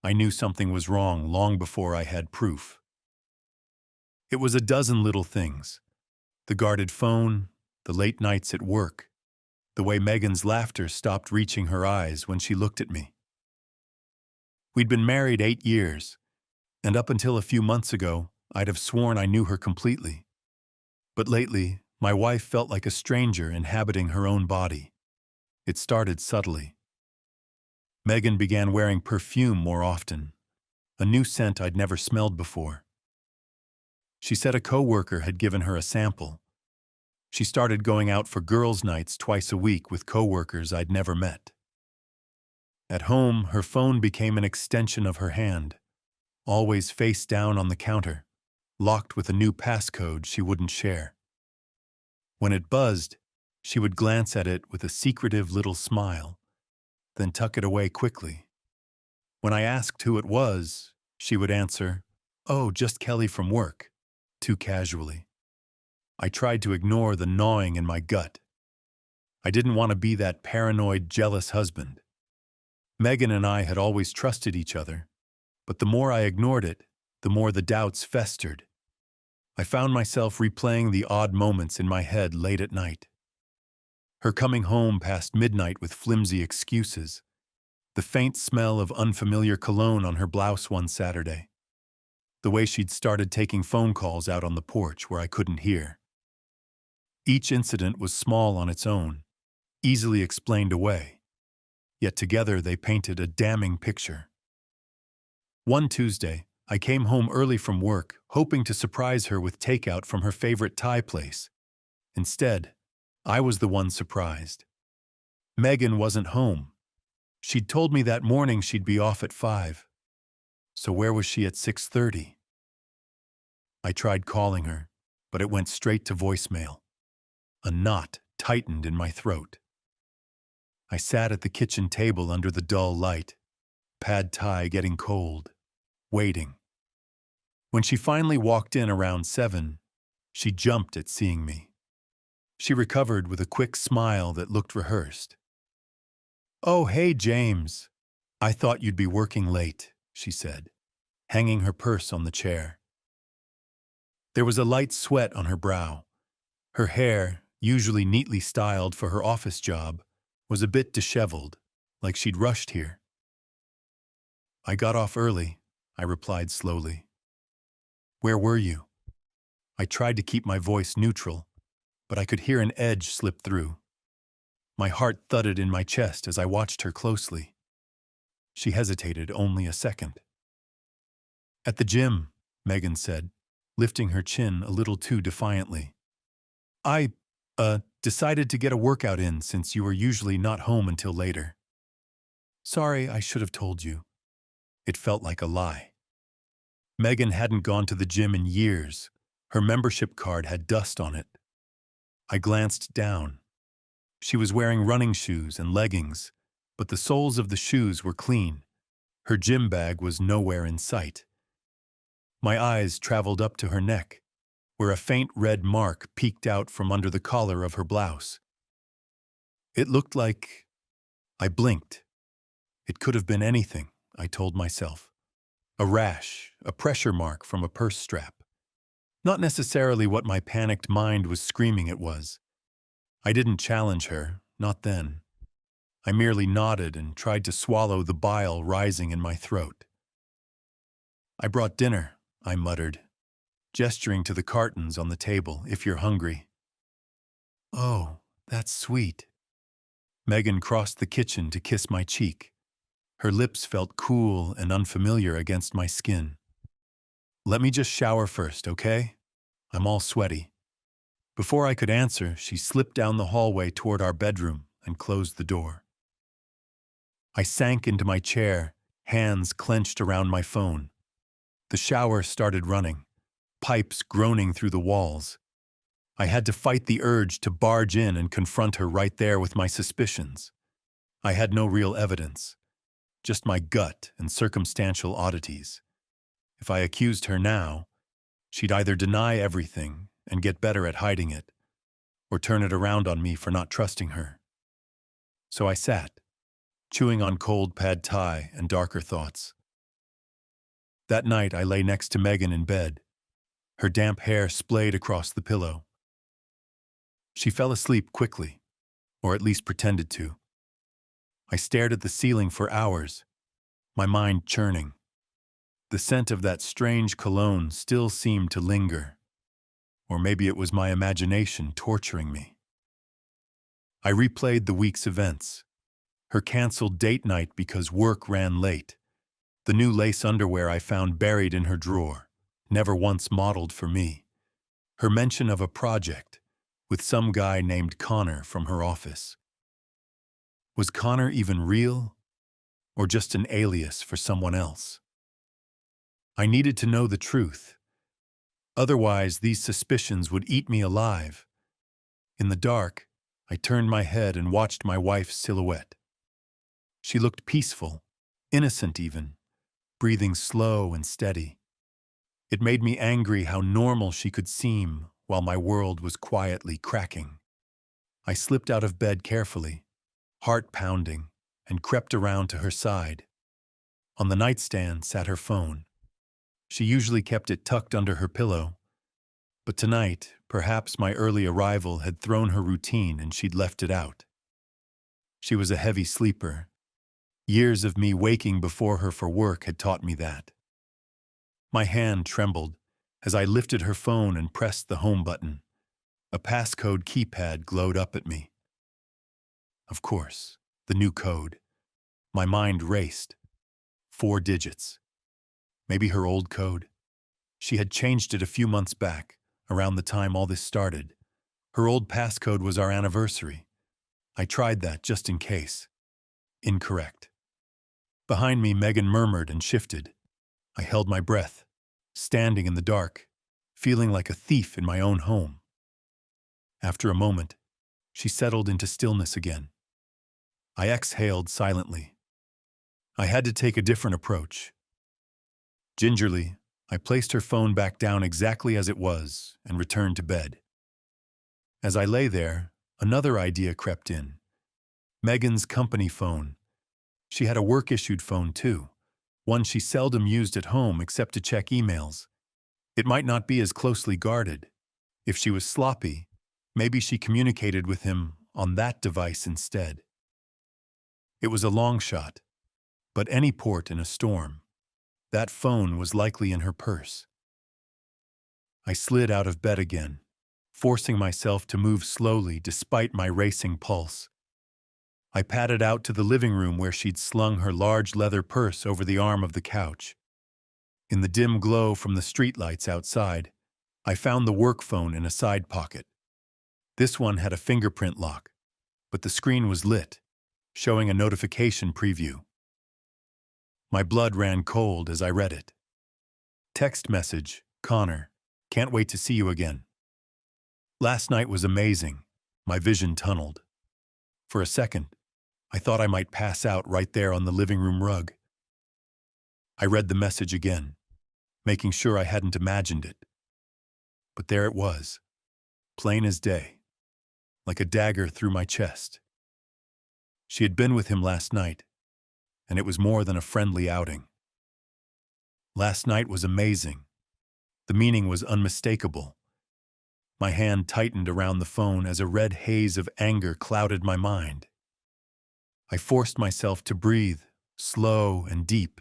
I knew something was wrong long before I had proof. It was a dozen little things. The guarded phone, the late nights at work, the way Megan's laughter stopped reaching her eyes when she looked at me. We'd been married 8 years, and up until a few months ago, I'd have sworn I knew her completely. But lately, my wife felt like a stranger inhabiting her own body. It started subtly. Megan began wearing perfume more often, a new scent I'd never smelled before. She said a coworker had given her a sample. She started going out for girls' nights twice a week with coworkers I'd never met. At home, her phone became an extension of her hand, always face down on the counter, locked with a new passcode she wouldn't share. When it buzzed, she would glance at it with a secretive little smile, then tuck it away quickly. When I asked who it was, she would answer, "Oh, just Kelly from work," too casually. I tried to ignore the gnawing in my gut. I didn't want to be that paranoid, jealous husband. Megan and I had always trusted each other, but the more I ignored it, the more the doubts festered. I found myself replaying the odd moments in my head late at night. Her coming home past midnight with flimsy excuses, the faint smell of unfamiliar cologne on her blouse one Saturday, the way she'd started taking phone calls out on the porch where I couldn't hear. Each incident was small on its own, easily explained away, yet together they painted a damning picture. One Tuesday, I came home early from work, hoping to surprise her with takeout from her favorite Thai place. Instead, I was the one surprised. Megan wasn't home. She'd told me that morning she'd be off at 5. So where was she at 6:30? I tried calling her, but it went straight to voicemail. A knot tightened in my throat. I sat at the kitchen table under the dull light, pad thai getting cold, waiting. When she finally walked in around 7, she jumped at seeing me. She recovered with a quick smile that looked rehearsed. "Oh, hey, James. I thought you'd be working late," she said, hanging her purse on the chair. There was a light sweat on her brow. Her hair, usually neatly styled for her office job, was a bit disheveled, like she'd rushed here. "I got off early," I replied slowly. "Where were you?" I tried to keep my voice neutral, but I could hear an edge slip through. My heart thudded in my chest as I watched her closely. She hesitated only a second. "At the gym," Megan said, lifting her chin a little too defiantly. I decided to get a workout in since you were usually not home until later." "Sorry, I should have told you." It felt like a lie. Megan hadn't gone to the gym in years. Her membership card had dust on it. I glanced down. She was wearing running shoes and leggings, but the soles of the shoes were clean. Her gym bag was nowhere in sight. My eyes traveled up to her neck, where a faint red mark peeked out from under the collar of her blouse. It looked like... I blinked. It could have been anything, I told myself. A rash, a pressure mark from a purse strap. Not necessarily what my panicked mind was screaming it was. I didn't challenge her, not then. I merely nodded and tried to swallow the bile rising in my throat. "I brought dinner," I muttered, gesturing to the cartons on the table, "if you're hungry." "Oh, that's sweet." Megan crossed the kitchen to kiss my cheek. Her lips felt cool and unfamiliar against my skin. "Let me just shower first, okay? I'm all sweaty." Before I could answer, she slipped down the hallway toward our bedroom and closed the door. I sank into my chair, hands clenched around my phone. The shower started running, pipes groaning through the walls. I had to fight the urge to barge in and confront her right there with my suspicions. I had no real evidence, just my gut and circumstantial oddities. If I accused her now, she'd either deny everything and get better at hiding it, or turn it around on me for not trusting her. So I sat, chewing on cold pad thai and darker thoughts. That night, I lay next to Megan in bed, her damp hair splayed across the pillow. She fell asleep quickly, or at least pretended to. I stared at the ceiling for hours, my mind churning. The scent of that strange cologne still seemed to linger, or maybe it was my imagination torturing me. I replayed the week's events. Her canceled date night because work ran late. The new lace underwear I found buried in her drawer, never once modeled for me. Her mention of a project with some guy named Connor from her office. Was Connor even real, or just an alias for someone else? I needed to know the truth. Otherwise, these suspicions would eat me alive. In the dark, I turned my head and watched my wife's silhouette. She looked peaceful, innocent even, breathing slow and steady. It made me angry how normal she could seem while my world was quietly cracking. I slipped out of bed carefully, heart pounding, and crept around to her side. On the nightstand sat her phone. She usually kept it tucked under her pillow, but tonight, perhaps my early arrival had thrown her routine and she'd left it out. She was a heavy sleeper. Years of me waking before her for work had taught me that. My hand trembled as I lifted her phone and pressed the home button. A passcode keypad glowed up at me. Of course, the new code. My mind raced. 4 digits. Maybe her old code. She had changed it a few months back, around the time all this started. Her old passcode was our anniversary. I tried that just in case. Incorrect. Behind me, Megan murmured and shifted. I held my breath, standing in the dark, feeling like a thief in my own home. After a moment, she settled into stillness again. I exhaled silently. I had to take a different approach. Gingerly, I placed her phone back down exactly as it was and returned to bed. As I lay there, another idea crept in. Megan's company phone. She had a work-issued phone too, one she seldom used at home except to check emails. It might not be as closely guarded. If she was sloppy, maybe she communicated with him on that device instead. It was a long shot, but any port in a storm. That phone was likely in her purse. I slid out of bed again, forcing myself to move slowly despite my racing pulse. I padded out to the living room where she'd slung her large leather purse over the arm of the couch. In the dim glow from the streetlights outside, I found the work phone in a side pocket. This one had a fingerprint lock, but the screen was lit, showing a notification preview. My blood ran cold as I read it. Text message, Connor, can't wait to see you again. Last night was amazing. My vision tunneled. For a second, I thought I might pass out right there on the living room rug. I read the message again, making sure I hadn't imagined it. But there it was, plain as day, like a dagger through my chest. She had been with him last night, and it was more than a friendly outing. Last night was amazing. The meaning was unmistakable. My hand tightened around the phone as a red haze of anger clouded my mind. I forced myself to breathe, slow and deep,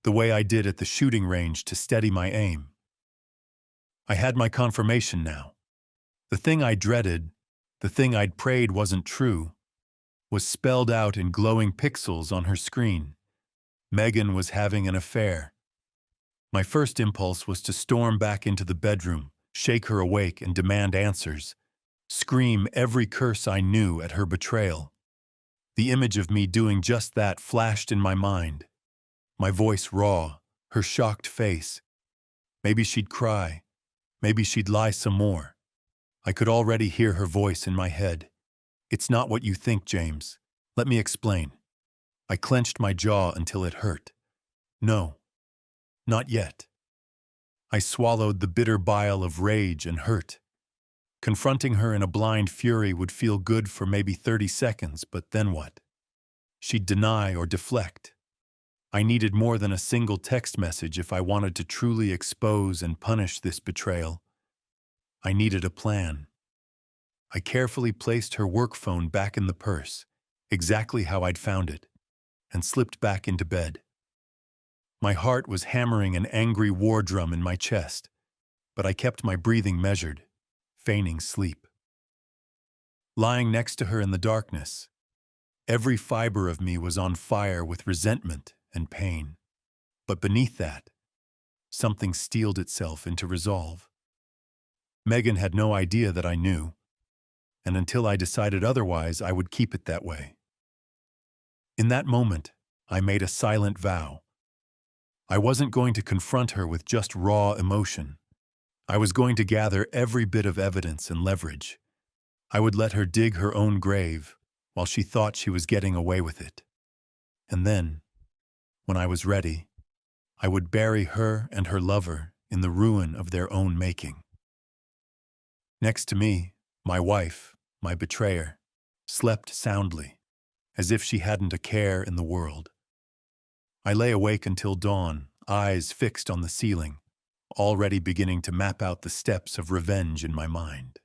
the way I did at the shooting range to steady my aim. I had my confirmation now. The thing I dreaded, the thing I'd prayed wasn't true, was spelled out in glowing pixels on her screen. Megan was having an affair. My first impulse was to storm back into the bedroom, shake her awake and demand answers, scream every curse I knew at her betrayal. The image of me doing just that flashed in my mind. My voice raw, her shocked face. Maybe she'd cry. Maybe she'd lie some more. I could already hear her voice in my head. It's not what you think, James. Let me explain. I clenched my jaw until it hurt. No, not yet. I swallowed the bitter bile of rage and hurt. Confronting her in a blind fury would feel good for maybe 30 seconds, but then what? She'd deny or deflect. I needed more than a single text message if I wanted to truly expose and punish this betrayal. I needed a plan. I carefully placed her work phone back in the purse, exactly how I'd found it, and slipped back into bed. My heart was hammering an angry war drum in my chest, but I kept my breathing measured, feigning sleep. Lying next to her in the darkness, every fiber of me was on fire with resentment and pain. But beneath that, something steeled itself into resolve. Megan had no idea that I knew, and until I decided otherwise, I would keep it that way. In that moment, I made a silent vow. I wasn't going to confront her with just raw emotion. I was going to gather every bit of evidence and leverage. I would let her dig her own grave while she thought she was getting away with it. And then, when I was ready, I would bury her and her lover in the ruin of their own making. Next to me, my wife, my betrayer, slept soundly, as if she hadn't a care in the world. I lay awake until dawn, eyes fixed on the ceiling, already beginning to map out the steps of revenge in my mind.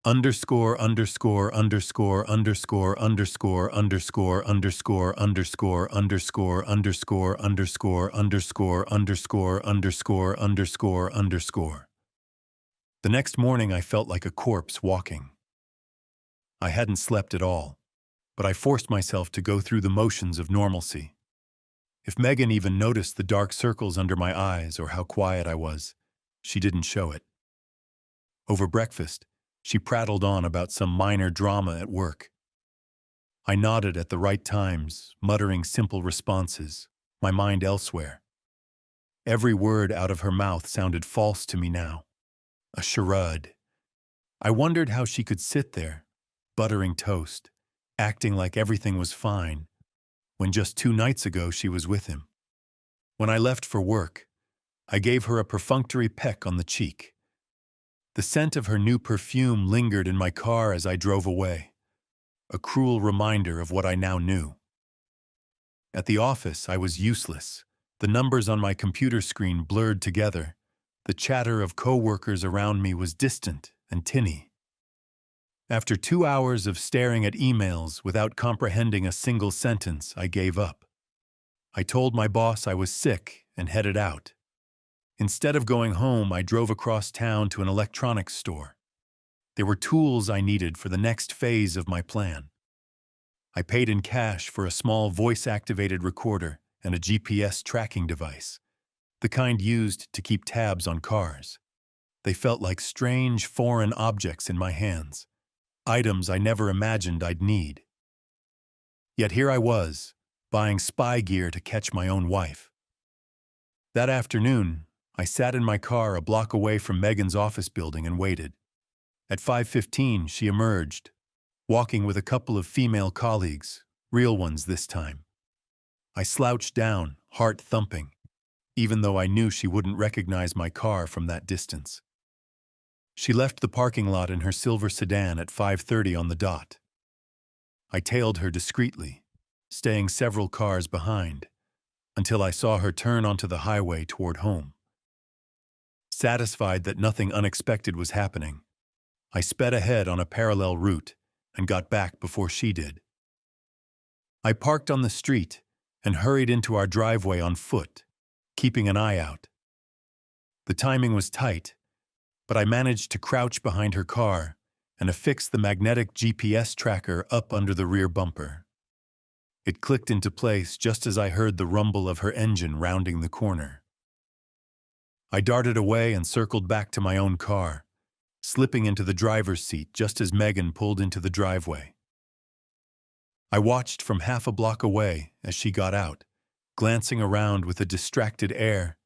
Underscore, underscore, underscore, underscore, underscore, underscore, underscore, underscore, underscore, underscore, underscore, underscore, underscore, underscore, underscore, underscore. The next morning I felt like a corpse walking. I hadn't slept at all, but I forced myself to go through the motions of normalcy. If Megan even noticed the dark circles under my eyes or how quiet I was, she didn't show it. Over breakfast, she prattled on about some minor drama at work. I nodded at the right times, muttering simple responses, my mind elsewhere. Every word out of her mouth sounded false to me now. A charade. I wondered how she could sit there, buttering toast, acting like everything was fine, when just 2 nights ago she was with him. When I left for work, I gave her a perfunctory peck on the cheek. The scent of her new perfume lingered in my car as I drove away, a cruel reminder of what I now knew. At the office, I was useless. The numbers on my computer screen blurred together. The chatter of coworkers around me was distant and tinny. After 2 hours of staring at emails without comprehending a single sentence, I gave up. I told my boss I was sick and headed out. Instead of going home, I drove across town to an electronics store. There were tools I needed for the next phase of my plan. I paid in cash for a small voice-activated recorder and a GPS tracking device, the kind used to keep tabs on cars. They felt like strange, foreign objects in my hands, items I never imagined I'd need. Yet here I was, buying spy gear to catch my own wife. That afternoon, I sat in my car a block away from Megan's office building and waited. At 5:15, she emerged, walking with a couple of female colleagues, real ones this time. I slouched down, heart thumping, even though I knew she wouldn't recognize my car from that distance. She left the parking lot in her silver sedan at 5:30 on the dot. I tailed her discreetly, staying several cars behind, until I saw her turn onto the highway toward home. Satisfied that nothing unexpected was happening, I sped ahead on a parallel route and got back before she did. I parked on the street and hurried into our driveway on foot, keeping an eye out. The timing was tight, but I managed to crouch behind her car and affix the magnetic GPS tracker up under the rear bumper. It clicked into place just as I heard the rumble of her engine rounding the corner. I darted away and circled back to my own car, slipping into the driver's seat just as Megan pulled into the driveway. I watched from half a block away as she got out, glancing around with a distracted air,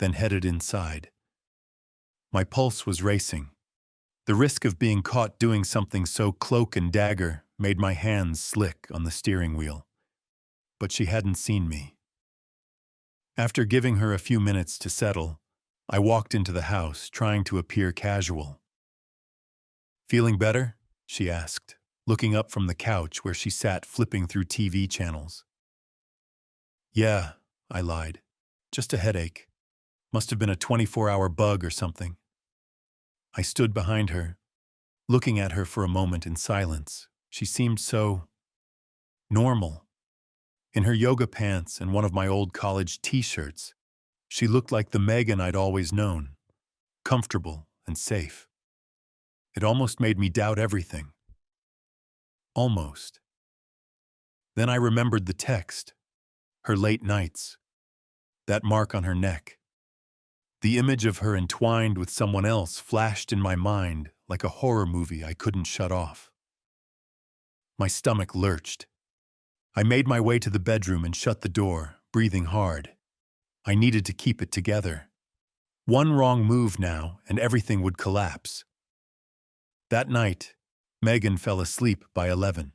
then headed inside. My pulse was racing. The risk of being caught doing something so cloak and dagger made my hands slick on the steering wheel. But she hadn't seen me. After giving her a few minutes to settle, I walked into the house, trying to appear casual. "Feeling better?" she asked, looking up from the couch where she sat flipping through TV channels. Yeah, I lied. Just a headache. Must have been a 24-hour bug or something. I stood behind her, looking at her for a moment in silence. She seemed so normal. In her yoga pants and one of my old college t-shirts, she looked like the Megan I'd always known, comfortable and safe. It almost made me doubt everything. Almost. Then I remembered the text, her late nights, that mark on her neck. The image of her entwined with someone else flashed in my mind like a horror movie I couldn't shut off. My stomach lurched. I made my way to the bedroom and shut the door, breathing hard. I needed to keep it together. One wrong move now, and everything would collapse. That night, Megan fell asleep by 11.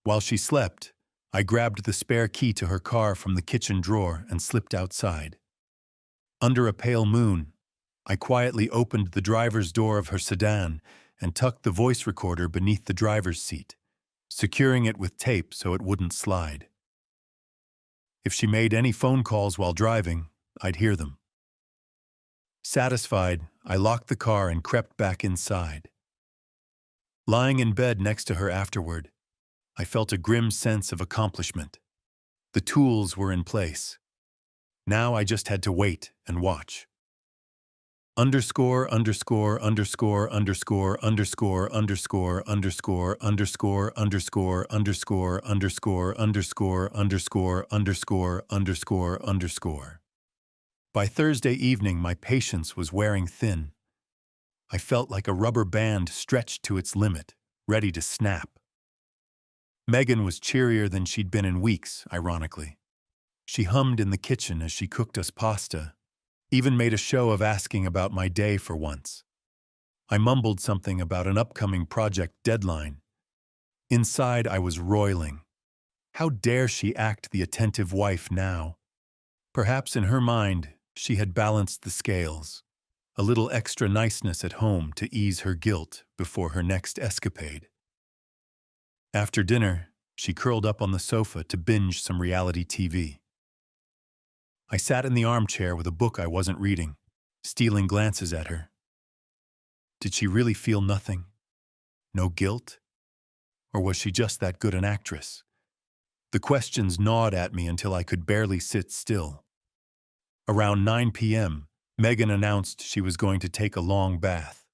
While she slept, I grabbed the spare key to her car from the kitchen drawer and slipped outside. Under a pale moon, I quietly opened the driver's door of her sedan and tucked the voice recorder beneath the driver's seat, securing it with tape so it wouldn't slide. If she made any phone calls while driving, I'd hear them. Satisfied, I locked the car and crept back inside. Lying in bed next to her afterward, I felt a grim sense of accomplishment. The tools were in place. Now I just had to wait and watch. Underscore, underscore, underscore, underscore, underscore, underscore, underscore, underscore, underscore, underscore, underscore, underscore, underscore, underscore, underscore, underscore. By Thursday evening, my patience was wearing thin. I felt like a rubber band stretched to its limit, ready to snap. Megan was cheerier than she'd been in weeks, ironically. She hummed in the kitchen as she cooked us pasta, even made a show of asking about my day for once. I mumbled something about an upcoming project deadline. Inside, I was roiling. How dare she act the attentive wife now? Perhaps in her mind, she had balanced the scales. A little extra niceness at home to ease her guilt before her next escapade. After dinner, she curled up on the sofa to binge some reality TV. I sat in the armchair with a book I wasn't reading, stealing glances at her. Did she really feel nothing? No guilt? Or was she just that good an actress? The questions gnawed at me until I could barely sit still. Around 9 p.m., Megan announced she was going to take a long bath.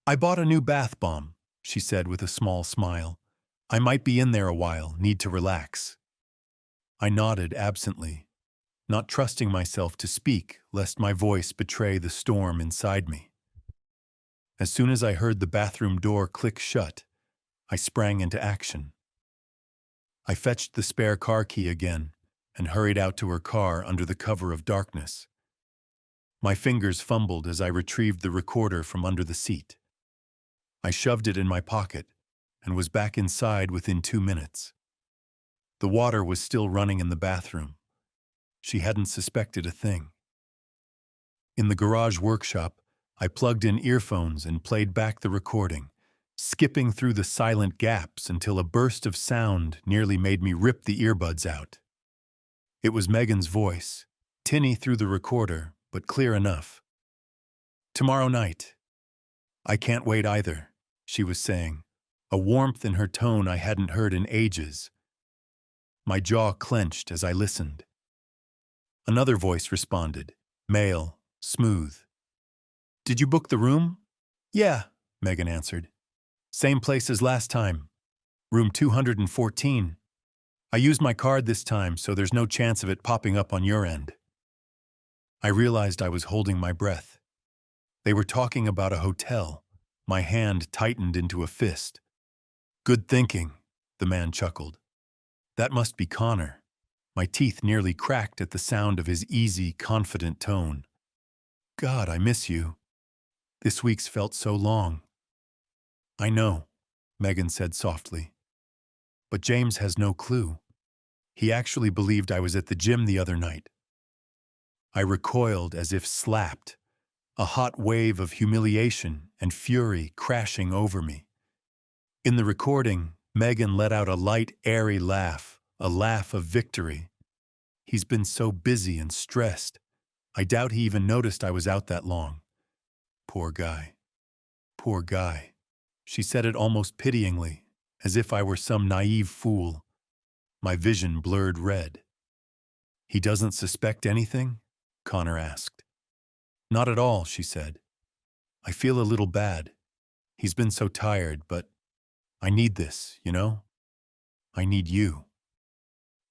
"I bought a new bath bomb," she said with a small smile. "I might be in there a while, need to relax." I nodded absently, not trusting myself to speak lest my voice betray the storm inside me. As soon as I heard the bathroom door click shut, I sprang into action. I fetched the spare car key again and hurried out to her car under the cover of darkness. My fingers fumbled as I retrieved the recorder from under the seat. I shoved it in my pocket and was back inside within 2 minutes. The water was still running in the bathroom. She hadn't suspected a thing. In the garage workshop, I plugged in earphones and played back the recording, skipping through the silent gaps until a burst of sound nearly made me rip the earbuds out. It was Megan's voice, tinny through the recorder, but clear enough. "Tomorrow night." "I can't wait either," she was saying, a warmth in her tone I hadn't heard in ages. My jaw clenched as I listened. Another voice responded, male, smooth. "Did you book the room?" "Yeah," Megan answered. "Same place as last time. Room 214. I used my card this time, so there's no chance of it popping up on your end." I realized I was holding my breath. They were talking about a hotel. My hand tightened into a fist. "Good thinking," the man chuckled. "That must be Connor." My teeth nearly cracked at the sound of his easy, confident tone. "God, I miss you. This week's felt so long." "I know," Megan said softly. "But James has no clue. He actually believed I was at the gym the other night." I recoiled as if slapped, a hot wave of humiliation and fury crashing over me. In the recording, Megan let out a light, airy laugh, a laugh of victory. He's been so busy and stressed. I doubt he even noticed I was out that long. Poor guy. Poor guy. She said it almost pityingly, as if I were some naive fool. My vision blurred red. He doesn't suspect anything? Connor asked. Not at all, she said. I feel a little bad. He's been so tired, but I need this, you know? I need you.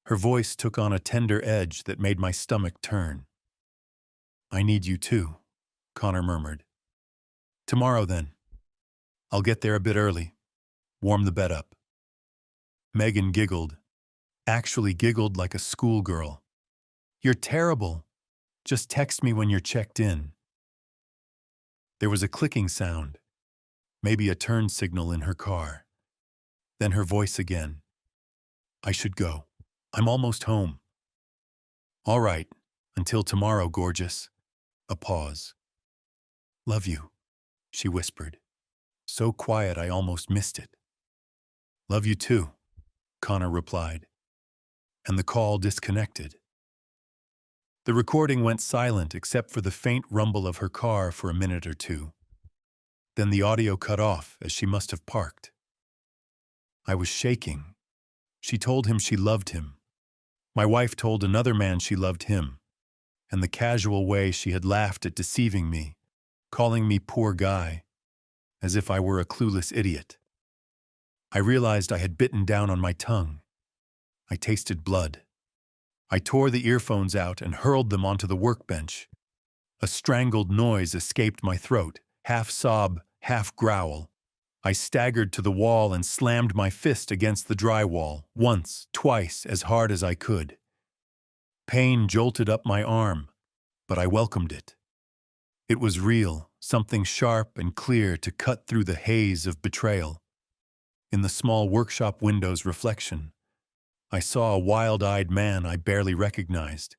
Her voice took on a tender edge that made my stomach turn. I need you too, Connor murmured. Tomorrow then. I'll get there a bit early. Warm the bed up. Megan giggled. Actually giggled like a schoolgirl. You're terrible. Just text me when you're checked in. There was a clicking sound. Maybe a turn signal in her car. Then her voice again. I should go. I'm almost home. All right. Until tomorrow, gorgeous. A pause. Love you, she whispered. So quiet I almost missed it. Love you too, Connor replied. And the call disconnected. The recording went silent except for the faint rumble of her car for a minute or two. Then the audio cut off as she must have parked. I was shaking. She told him she loved him. My wife told another man she loved him. And the casual way she had laughed at deceiving me, calling me poor guy, as if I were a clueless idiot. I realized I had bitten down on my tongue. I tasted blood. I tore the earphones out and hurled them onto the workbench. A strangled noise escaped my throat, half sob, half growl. I staggered to the wall and slammed my fist against the drywall, once, twice, as hard as I could. Pain jolted up my arm, but I welcomed it. It was real, something sharp and clear to cut through the haze of betrayal. In the small workshop window's reflection, I saw a wild-eyed man I barely recognized.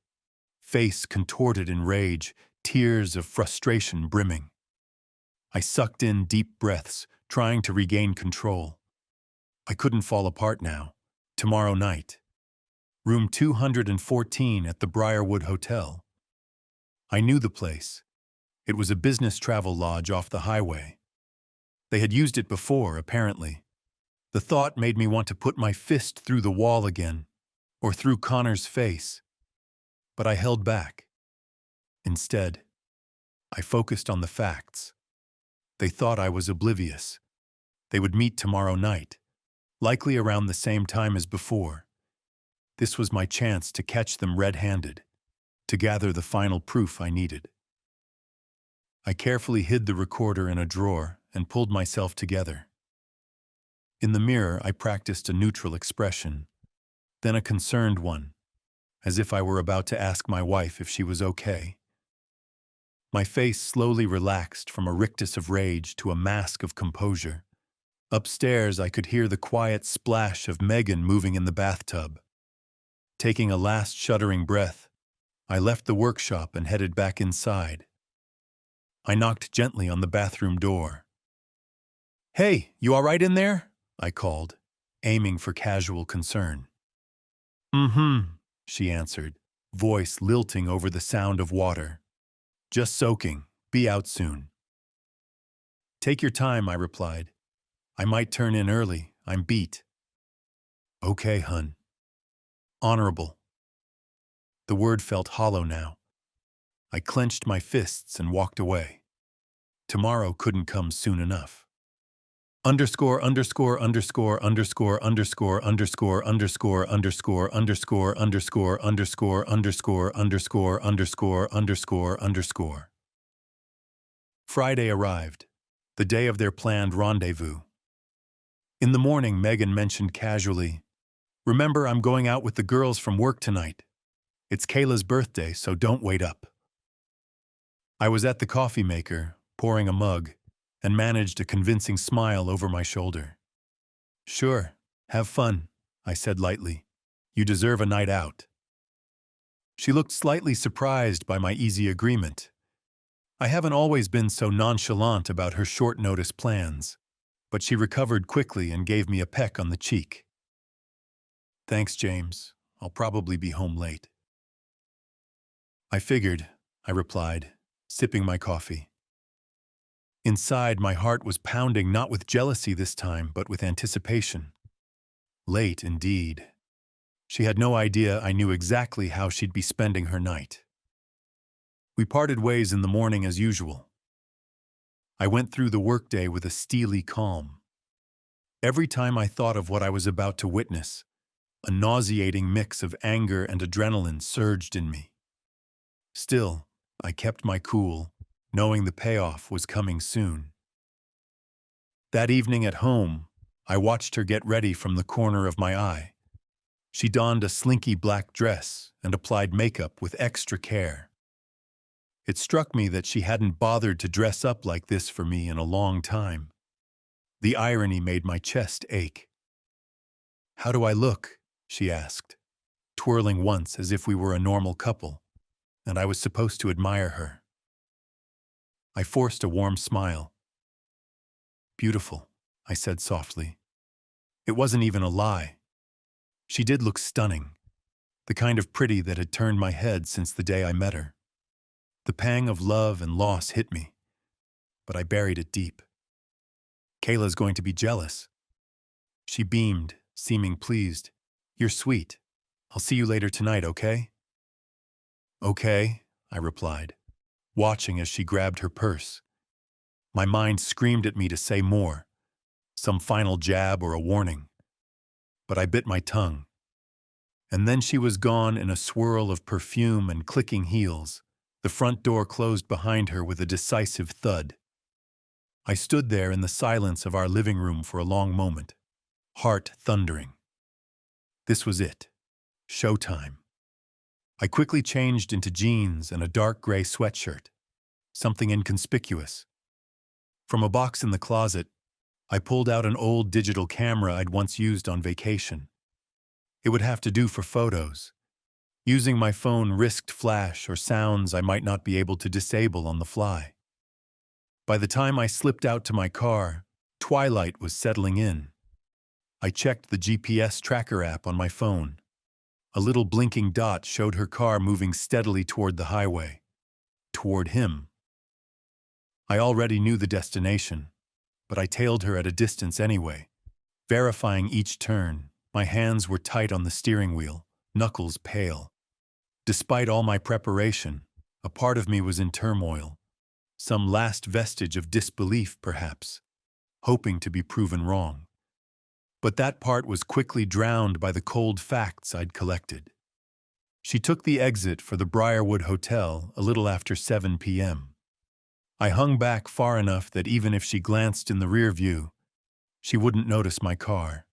Face contorted in rage, tears of frustration brimming. I sucked in deep breaths, trying to regain control. I couldn't fall apart now. Tomorrow night. Room 214 at the Briarwood Hotel. I knew the place. It was a business travel lodge off the highway. They had used it before, apparently. The thought made me want to put my fist through the wall again, or through Connor's face. But I held back. Instead, I focused on the facts. They thought I was oblivious. They would meet tomorrow night, likely around the same time as before. This was my chance to catch them red-handed, to gather the final proof I needed. I carefully hid the recorder in a drawer and pulled myself together. In the mirror, I practiced a neutral expression, then a concerned one, as if I were about to ask my wife if she was okay. My face slowly relaxed from a rictus of rage to a mask of composure. Upstairs, I could hear the quiet splash of Megan moving in the bathtub. Taking a last shuddering breath, I left the workshop and headed back inside. I knocked gently on the bathroom door. "Hey, you all right in there?" I called, aiming for casual concern. "Mm-hmm," she answered, voice lilting over the sound of water. "Just soaking. Be out soon." "Take your time," I replied. "I might turn in early. I'm beat." "Okay, hun." Honorable. The word felt hollow now. I clenched my fists and walked away. Tomorrow couldn't come soon enough. Underscore underscore underscore underscore underscore underscore underscore underscore underscore underscore underscore underscore underscore underscore underscore underscore. Friday arrived, the day of their planned rendezvous. In the morning, Megan mentioned casually, "Remember, I'm going out with the girls from work tonight. It's Kayla's birthday, so don't wait up." I was at the coffee maker, pouring a mug, and managed a convincing smile over my shoulder. "Sure, have fun," I said lightly. "You deserve a night out." She looked slightly surprised by my easy agreement. I haven't always been so nonchalant about her short-notice plans, but she recovered quickly and gave me a peck on the cheek. Thanks, James. I'll probably be home late. I figured, I replied, sipping my coffee. Inside, my heart was pounding not with jealousy this time, but with anticipation. Late, indeed. She had no idea I knew exactly how she'd be spending her night. We parted ways in the morning as usual. I went through the workday with a steely calm. Every time I thought of what I was about to witness, a nauseating mix of anger and adrenaline surged in me. Still, I kept my cool, knowing the payoff was coming soon. That evening at home, I watched her get ready from the corner of my eye. She donned a slinky black dress and applied makeup with extra care. It struck me that she hadn't bothered to dress up like this for me in a long time. The irony made my chest ache. "How do I look?" she asked, twirling once as if we were a normal couple, and I was supposed to admire her. I forced a warm smile. "Beautiful," I said softly. It wasn't even a lie. She did look stunning, the kind of pretty that had turned my head since the day I met her. The pang of love and loss hit me, but I buried it deep. "Kayla's going to be jealous." She beamed, seeming pleased. "You're sweet. I'll see you later tonight, okay?" "Okay," I replied, watching as she grabbed her purse. My mind screamed at me to say more, some final jab or a warning. But I bit my tongue. And then she was gone in a swirl of perfume and clicking heels. The front door closed behind her with a decisive thud. I stood there in the silence of our living room for a long moment, heart thundering. This was it. Showtime. I quickly changed into jeans and a dark gray sweatshirt, something inconspicuous. From a box in the closet, I pulled out an old digital camera I'd once used on vacation. It would have to do for photos. Using my phone risked flash or sounds I might not be able to disable on the fly. By the time I slipped out to my car, twilight was settling in. I checked the GPS tracker app on my phone. A little blinking dot showed her car moving steadily toward the highway. Toward him. I already knew the destination, but I tailed her at a distance anyway, verifying each turn. My hands were tight on the steering wheel, knuckles pale. Despite all my preparation, a part of me was in turmoil, some last vestige of disbelief, perhaps, hoping to be proven wrong. But that part was quickly drowned by the cold facts I'd collected. She took the exit for the Briarwood Hotel a little after 7 p.m. I hung back far enough that even if she glanced in the rear view, she wouldn't notice my car.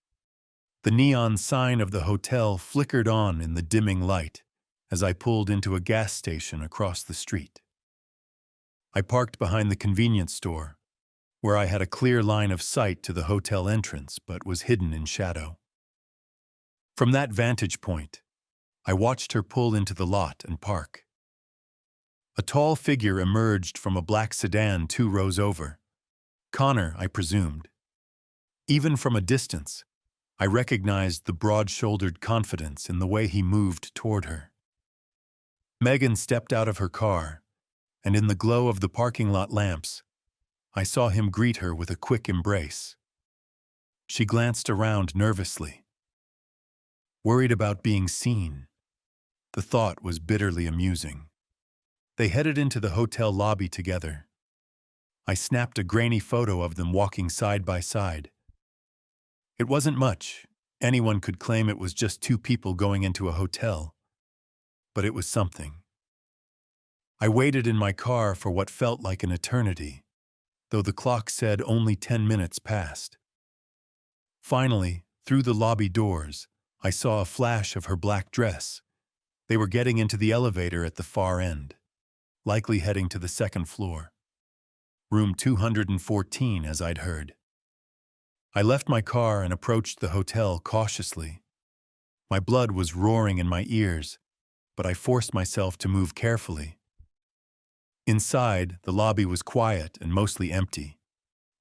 The neon sign of the hotel flickered on in the dimming light as I pulled into a gas station across the street. I parked behind the convenience store, where I had a clear line of sight to the hotel entrance but was hidden in shadow. From that vantage point, I watched her pull into the lot and park. A tall figure emerged from a black sedan 2 rows over. Connor, I presumed. Even from a distance, I recognized the broad-shouldered confidence in the way he moved toward her. Megan stepped out of her car, and in the glow of the parking lot lamps, I saw him greet her with a quick embrace. She glanced around nervously. Worried about being seen. The thought was bitterly amusing. They headed into the hotel lobby together. I snapped a grainy photo of them walking side by side. It wasn't much. Anyone could claim it was just 2 people going into a hotel. But it was something. I waited in my car for what felt like an eternity, though the clock said only 10 minutes passed. Finally, through the lobby doors, I saw a flash of her black dress. They were getting into the elevator at the far end, likely heading to the 2nd floor. Room 214, as I'd heard. I left my car and approached the hotel cautiously. My blood was roaring in my ears, but I forced myself to move carefully. Inside, the lobby was quiet and mostly empty.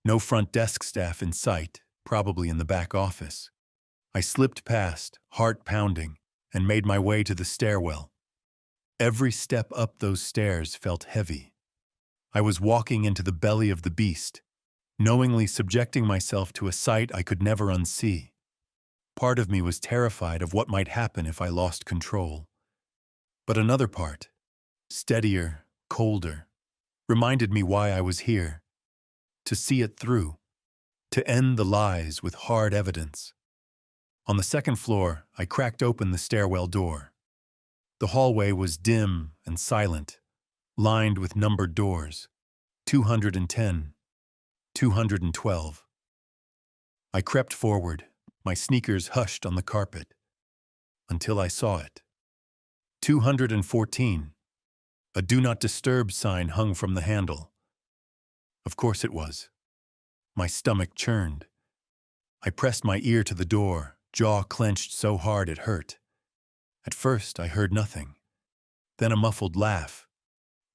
No front desk staff in sight, probably in the back office. I slipped past, heart pounding, and made my way to the stairwell. Every step up those stairs felt heavy. I was walking into the belly of the beast, knowingly subjecting myself to a sight I could never unsee. Part of me was terrified of what might happen if I lost control. But another part, steadier, colder, reminded me why I was here. To see it through. To end the lies with hard evidence. On the second floor, I cracked open the stairwell door. The hallway was dim and silent, lined with numbered doors. 210, 212. I crept forward, my sneakers hushed on the carpet, until I saw it. 214. A Do Not Disturb sign hung from the handle. Of course it was. My stomach churned. I pressed my ear to the door, jaw clenched so hard it hurt. At first, I heard nothing. Then a muffled laugh.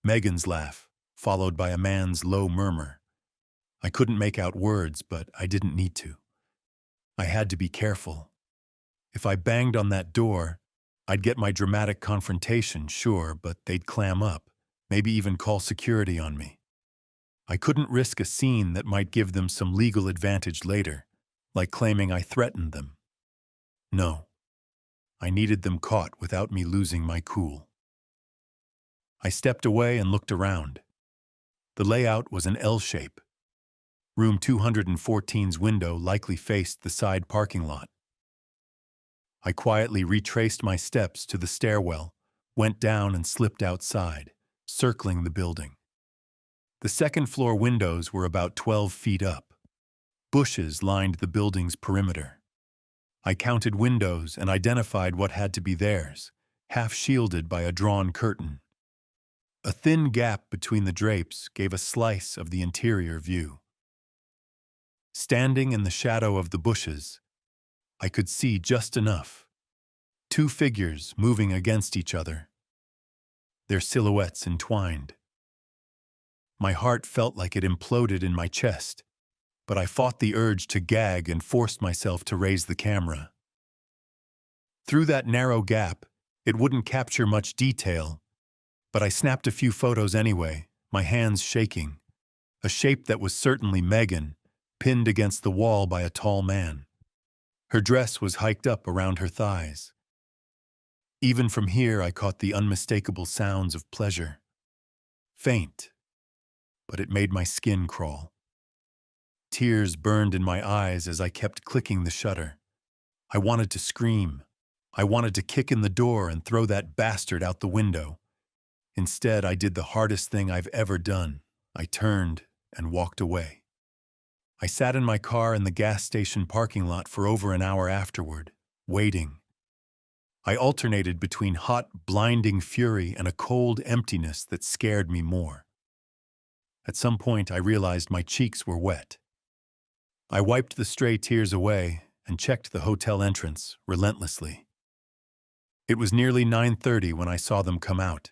Megan's laugh, followed by a man's low murmur. I couldn't make out words, but I didn't need to. I had to be careful. If I banged on that door, I'd get my dramatic confrontation, sure, but they'd clam up, maybe even call security on me. I couldn't risk a scene that might give them some legal advantage later, like claiming I threatened them. No. I needed them caught without me losing my cool. I stepped away and looked around. The layout was an L shape. Room 214's window likely faced the side parking lot. I quietly retraced my steps to the stairwell, went down and slipped outside, circling the building. The second-floor windows were about 12 feet up. Bushes lined the building's perimeter. I counted windows and identified what had to be theirs, half shielded by a drawn curtain. A thin gap between the drapes gave a slice of the interior view. Standing in the shadow of the bushes, I could see just enough. Two figures moving against each other, their silhouettes entwined. My heart felt like it imploded in my chest, but I fought the urge to gag and forced myself to raise the camera. Through that narrow gap, it wouldn't capture much detail, but I snapped a few photos anyway, my hands shaking. A shape that was certainly Megan, pinned against the wall by a tall man. Her dress was hiked up around her thighs. Even from here, I caught the unmistakable sounds of pleasure. Faint, but it made my skin crawl. Tears burned in my eyes as I kept clicking the shutter. I wanted to scream. I wanted to kick in the door and throw that bastard out the window. Instead, I did the hardest thing I've ever done. I turned and walked away. I sat in my car in the gas station parking lot for over an hour afterward, waiting. I alternated between hot, blinding fury and a cold emptiness that scared me more. At some point, I realized my cheeks were wet. I wiped the stray tears away and checked the hotel entrance relentlessly. It was nearly 9:30 when I saw them come out.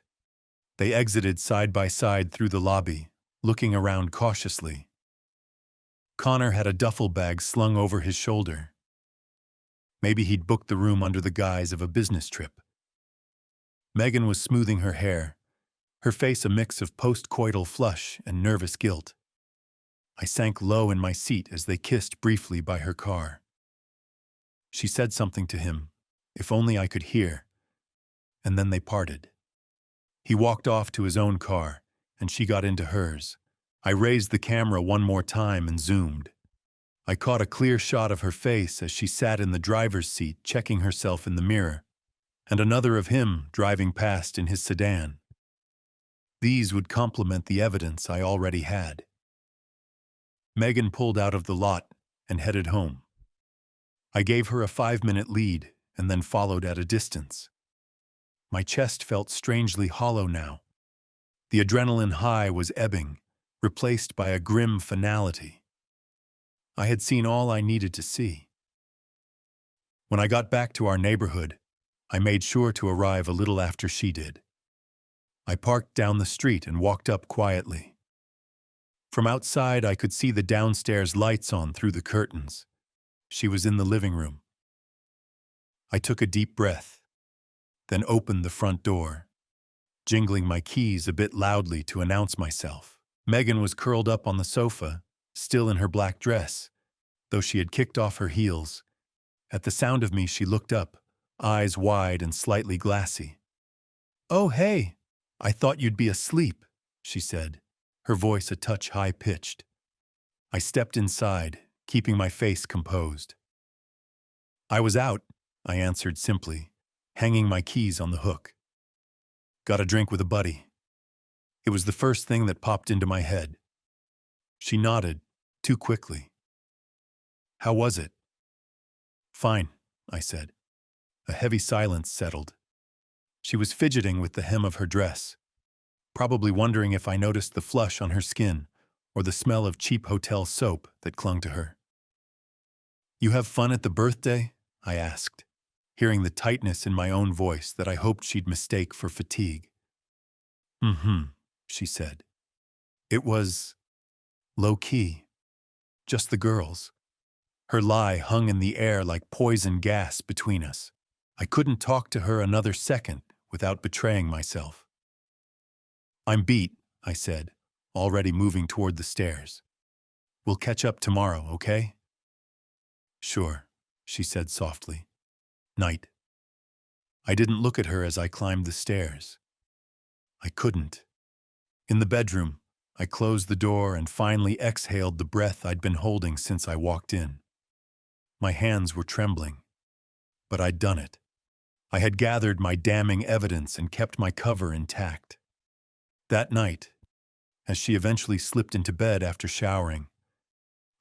They exited side by side through the lobby, looking around cautiously. Connor had a duffel bag slung over his shoulder. Maybe he'd booked the room under the guise of a business trip. Megan was smoothing her hair, her face a mix of post-coital flush and nervous guilt. I sank low in my seat as they kissed briefly by her car. She said something to him, if only I could hear, and then they parted. He walked off to his own car, and she got into hers. I raised the camera one more time and zoomed. I caught a clear shot of her face as she sat in the driver's seat checking herself in the mirror, and another of him driving past in his sedan. These would complement the evidence I already had. Megan pulled out of the lot and headed home. I gave her a 5-minute lead and then followed at a distance. My chest felt strangely hollow now. The adrenaline high was ebbing, replaced by a grim finality. I had seen all I needed to see. When I got back to our neighborhood, I made sure to arrive a little after she did. I parked down the street and walked up quietly. From outside, I could see the downstairs lights on through the curtains. She was in the living room. I took a deep breath, then opened the front door, jingling my keys a bit loudly to announce myself. Megan was curled up on the sofa, still in her black dress, though she had kicked off her heels. At the sound of me, she looked up, eyes wide and slightly glassy. "Oh, hey! I thought you'd be asleep," she said, her voice a touch high-pitched. I stepped inside, keeping my face composed. "I was out," I answered simply, hanging my keys on the hook. "Got a drink with a buddy." It was the first thing that popped into my head. She nodded, too quickly. "How was it?" "Fine," I said. A heavy silence settled. She was fidgeting with the hem of her dress, probably wondering if I noticed the flush on her skin or the smell of cheap hotel soap that clung to her. "You have fun at the birthday?" I asked, hearing the tightness in my own voice that I hoped she'd mistake for fatigue. "Mm-hmm," she said. It was low-key, just the girls. Her lie hung in the air like poison gas between us. I couldn't talk to her another second without betraying myself. "I'm beat," I said, already moving toward the stairs. "We'll catch up tomorrow, okay?" "Sure," she said softly. "Night." I didn't look at her as I climbed the stairs. I couldn't. In the bedroom, I closed the door and finally exhaled the breath I'd been holding since I walked in. My hands were trembling, but I'd done it. I had gathered my damning evidence and kept my cover intact. That night, as she eventually slipped into bed after showering,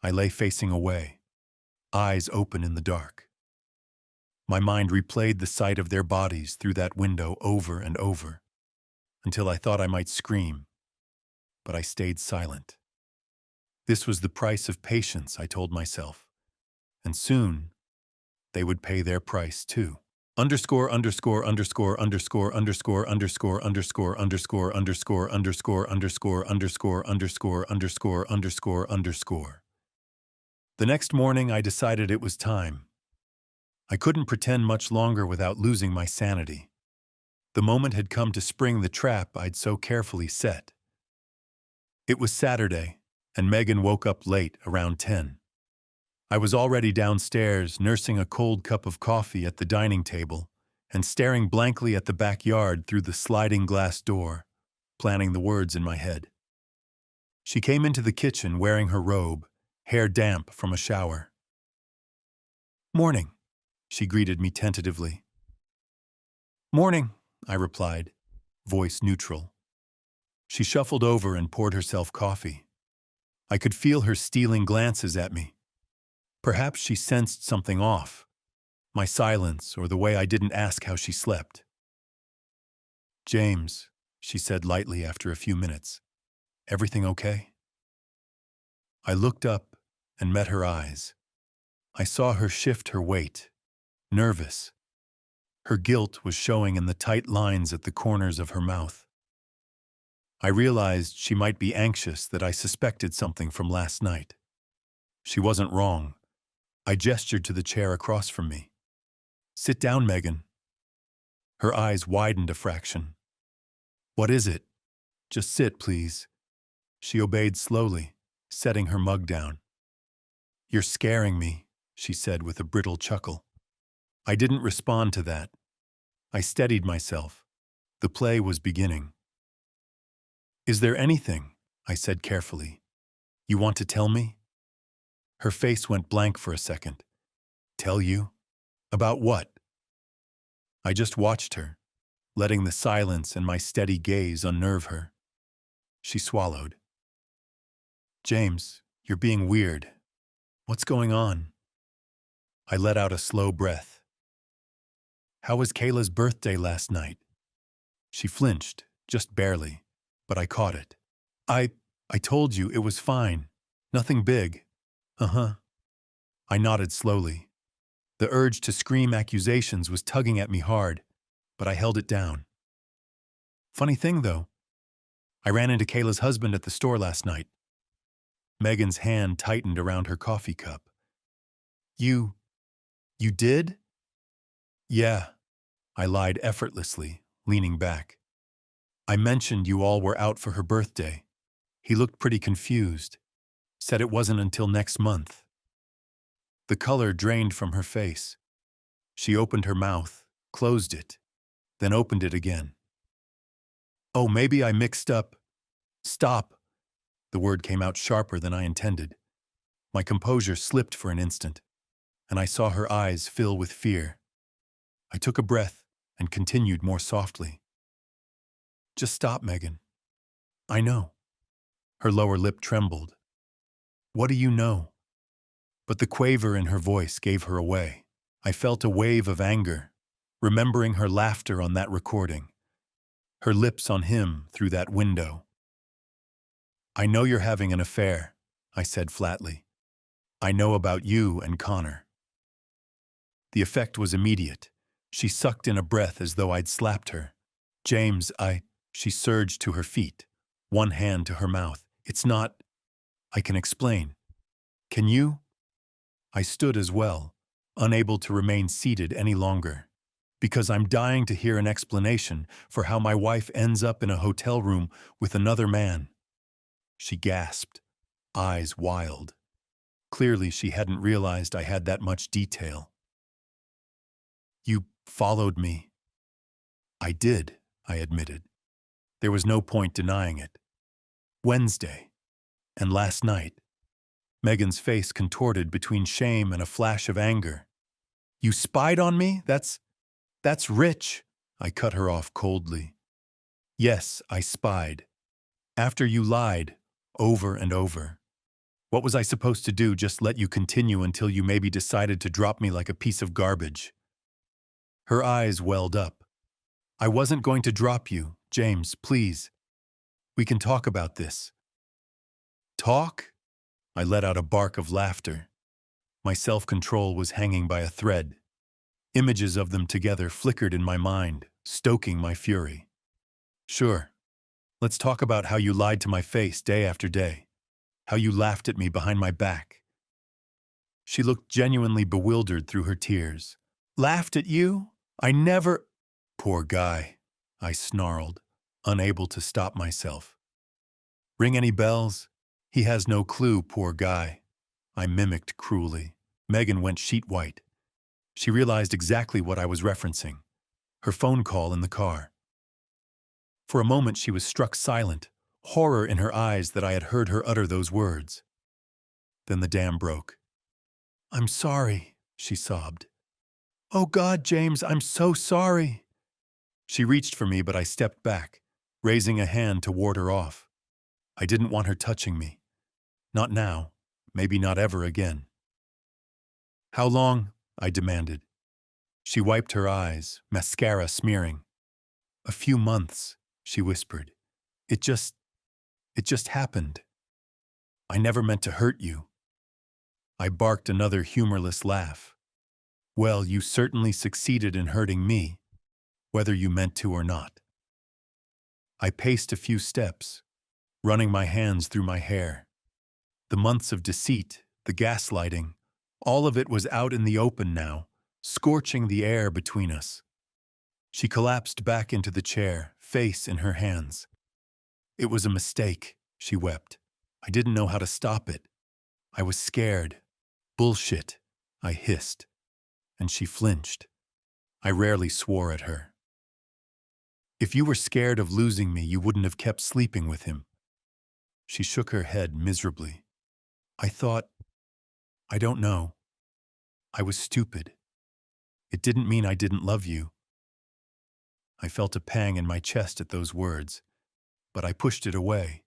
I lay facing away, eyes open in the dark. My mind replayed the sight of their bodies through that window over and over, until I thought I might scream, but I stayed silent. This was the price of patience, I told myself, and soon they would pay their price too. Underscore underscore underscore underscore underscore underscore underscore underscore underscore underscore underscore underscore underscore underscore underscore underscore. The next morning I decided it was time. I couldn't pretend much longer without losing my sanity. The moment had come to spring the trap I'd so carefully set. It was Saturday, and Megan woke up late, around 10. I was already downstairs, nursing a cold cup of coffee at the dining table and staring blankly at the backyard through the sliding glass door, planning the words in my head. She came into the kitchen wearing her robe, hair damp from a shower. "Morning," she greeted me tentatively. "Morning," I replied, voice neutral. She shuffled over and poured herself coffee. I could feel her stealing glances at me. Perhaps she sensed something off, my silence or the way I didn't ask how she slept. "James," she said lightly after a few minutes, "everything okay?" I looked up and met her eyes. I saw her shift her weight, nervous. Her guilt was showing in the tight lines at the corners of her mouth. I realized she might be anxious that I suspected something from last night. She wasn't wrong. I gestured to the chair across from me. "Sit down, Megan." Her eyes widened a fraction. "What is it?" "Just sit, please." She obeyed slowly, setting her mug down. "You're scaring me," she said with a brittle chuckle. I didn't respond to that. I steadied myself. The play was beginning. "Is there anything," I said carefully, "you want to tell me?" Her face went blank for a second. "Tell you? About what?" I just watched her, letting the silence and my steady gaze unnerve her. She swallowed. "James, you're being weird. What's going on?" I let out a slow breath. "How was Kayla's birthday last night?" She flinched, just barely, but I caught it. I told you it was fine. Nothing big." "Uh-huh." I nodded slowly. The urge to scream accusations was tugging at me hard, but I held it down. "Funny thing, though. I ran into Kayla's husband at the store last night." Megan's hand tightened around her coffee cup. You did?" Yeah, I lied effortlessly, leaning back. I mentioned you all were out for her birthday. He looked pretty confused, said it wasn't until next month. The color drained from her face. She opened her mouth, closed it, then opened it again. Oh, maybe I mixed up. Stop. The word came out sharper than I intended. My composure slipped for an instant, and I saw her eyes fill with fear. I took a breath and continued more softly. Just stop, Megan. I know. Her lower lip trembled. What do you know? But the quaver in her voice gave her away. I felt a wave of anger, remembering her laughter on that recording, her lips on him through that window. I know you're having an affair, I said flatly. I know about you and Connor. The effect was immediate. She sucked in a breath as though I'd slapped her. James, She surged to her feet, one hand to her mouth. It's not. I can explain. Can you? I stood as well, unable to remain seated any longer, because I'm dying to hear an explanation for how my wife ends up in a hotel room with another man. She gasped, eyes wild. Clearly, she hadn't realized I had that much detail. You followed me. I did, I admitted. There was no point denying it. Wednesday, and last night. Megan's face contorted between shame and a flash of anger. You spied on me? That's rich. I cut her off coldly. Yes, I spied. After you lied, over and over. What was I supposed to do, just let you continue until you maybe decided to drop me like a piece of garbage? Her eyes welled up. I wasn't going to drop you, James, please. We can talk about this. Talk? I let out a bark of laughter. My self-control was hanging by a thread. Images of them together flickered in my mind, stoking my fury. Sure. Let's talk about how you lied to my face day after day. How you laughed at me behind my back. She looked genuinely bewildered through her tears. Laughed at you? I never… Poor guy, I snarled, unable to stop myself. Ring any bells? He has no clue, poor guy. I mimicked cruelly. Megan went sheet white. She realized exactly what I was referencing. Her phone call in the car. For a moment she was struck silent, horror in her eyes that I had heard her utter those words. Then the dam broke. I'm sorry, she sobbed. Oh God, James, I'm so sorry. She reached for me, but I stepped back, raising a hand to ward her off. I didn't want her touching me. Not now, maybe not ever again. How long? I demanded. She wiped her eyes, mascara smearing. A few months, she whispered. It just happened. I never meant to hurt you. I barked another humorless laugh. Well, you certainly succeeded in hurting me, whether you meant to or not. I paced a few steps, running my hands through my hair. The months of deceit, the gaslighting, all of it was out in the open now, scorching the air between us. She collapsed back into the chair, face in her hands. It was a mistake, she wept. I didn't know how to stop it. I was scared. Bullshit, I hissed. And she flinched. I rarely swore at her. If you were scared of losing me, you wouldn't have kept sleeping with him. She shook her head miserably. I don't know. I was stupid. It didn't mean I didn't love you. I felt a pang in my chest at those words, but I pushed it away.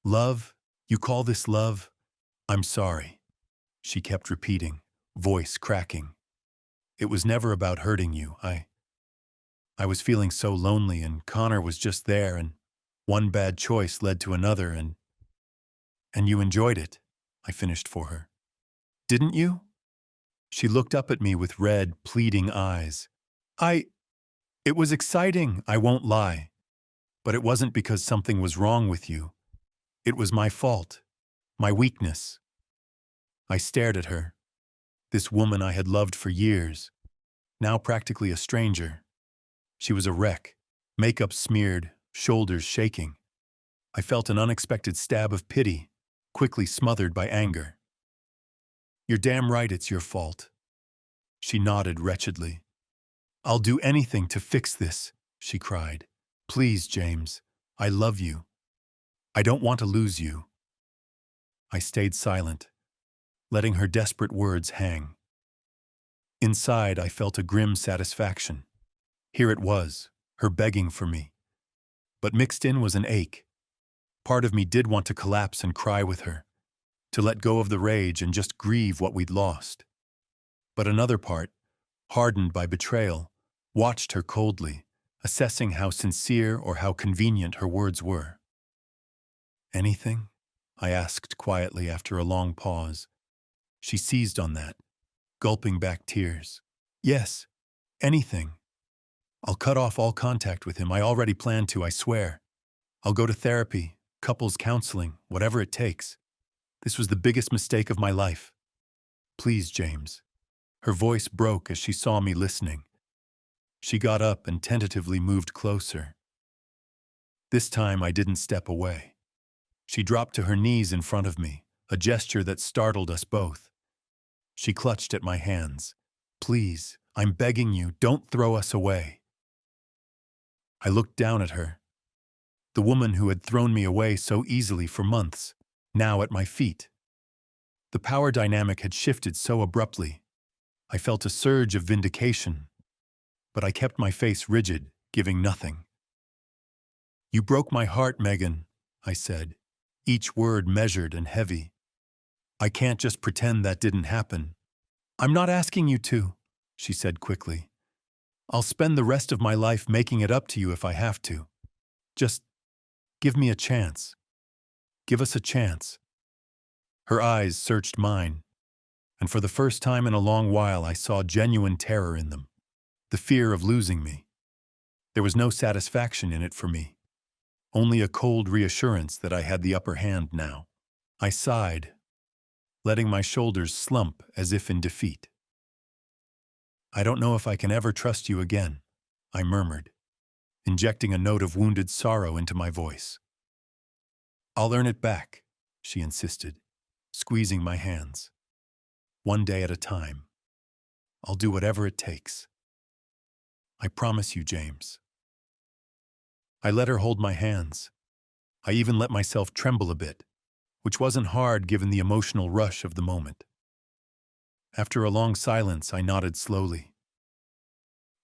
Love? You call this love? I'm sorry, she kept repeating, voice cracking. It was never about hurting you. I was feeling so lonely, and Connor was just there, and one bad choice led to another, and you enjoyed it, I finished for her. Didn't you? She looked up at me with red, pleading eyes. It was exciting, I won't lie. But it wasn't because something was wrong with you. It was my fault, my weakness. I stared at her, this woman I had loved for years, now practically a stranger. She was a wreck, makeup smeared, shoulders shaking. I felt an unexpected stab of pity, quickly smothered by anger. "You're damn right it's your fault." She nodded wretchedly. "I'll do anything to fix this," she cried. "Please, James, I love you. I don't want to lose you." I stayed silent, letting her desperate words hang. Inside, I felt a grim satisfaction. Here it was, her begging for me. But mixed in was an ache. Part of me did want to collapse and cry with her, to let go of the rage and just grieve what we'd lost. But another part, hardened by betrayal, watched her coldly, assessing how sincere or how convenient her words were. "Anything?" I asked quietly after a long pause. She seized on that, gulping back tears. "Yes, anything. I'll cut off all contact with him. I already plan to, I swear. I'll go to therapy, couples counseling, whatever it takes. This was the biggest mistake of my life. Please, James." Her voice broke as she saw me listening. She got up and tentatively moved closer. This time I didn't step away. She dropped to her knees in front of me, a gesture that startled us both. She clutched at my hands. "Please, I'm begging you, don't throw us away." I looked down at her. The woman who had thrown me away so easily for months, now at my feet. The power dynamic had shifted so abruptly. I felt a surge of vindication, but I kept my face rigid, giving nothing. "You broke my heart, Megan," I said, each word measured and heavy. "I can't just pretend that didn't happen." "I'm not asking you to," she said quickly. "I'll spend the rest of my life making it up to you if I have to. Just give me a chance. Give us a chance." Her eyes searched mine, and for the first time in a long while I saw genuine terror in them, the fear of losing me. There was no satisfaction in it for me, only a cold reassurance that I had the upper hand now. I sighed, letting my shoulders slump as if in defeat. "I don't know if I can ever trust you again," I murmured, injecting a note of wounded sorrow into my voice. "I'll earn it back," she insisted, squeezing my hands. "One day at a time. I'll do whatever it takes. I promise you, James." I let her hold my hands. I even let myself tremble a bit, which wasn't hard given the emotional rush of the moment. After a long silence, I nodded slowly.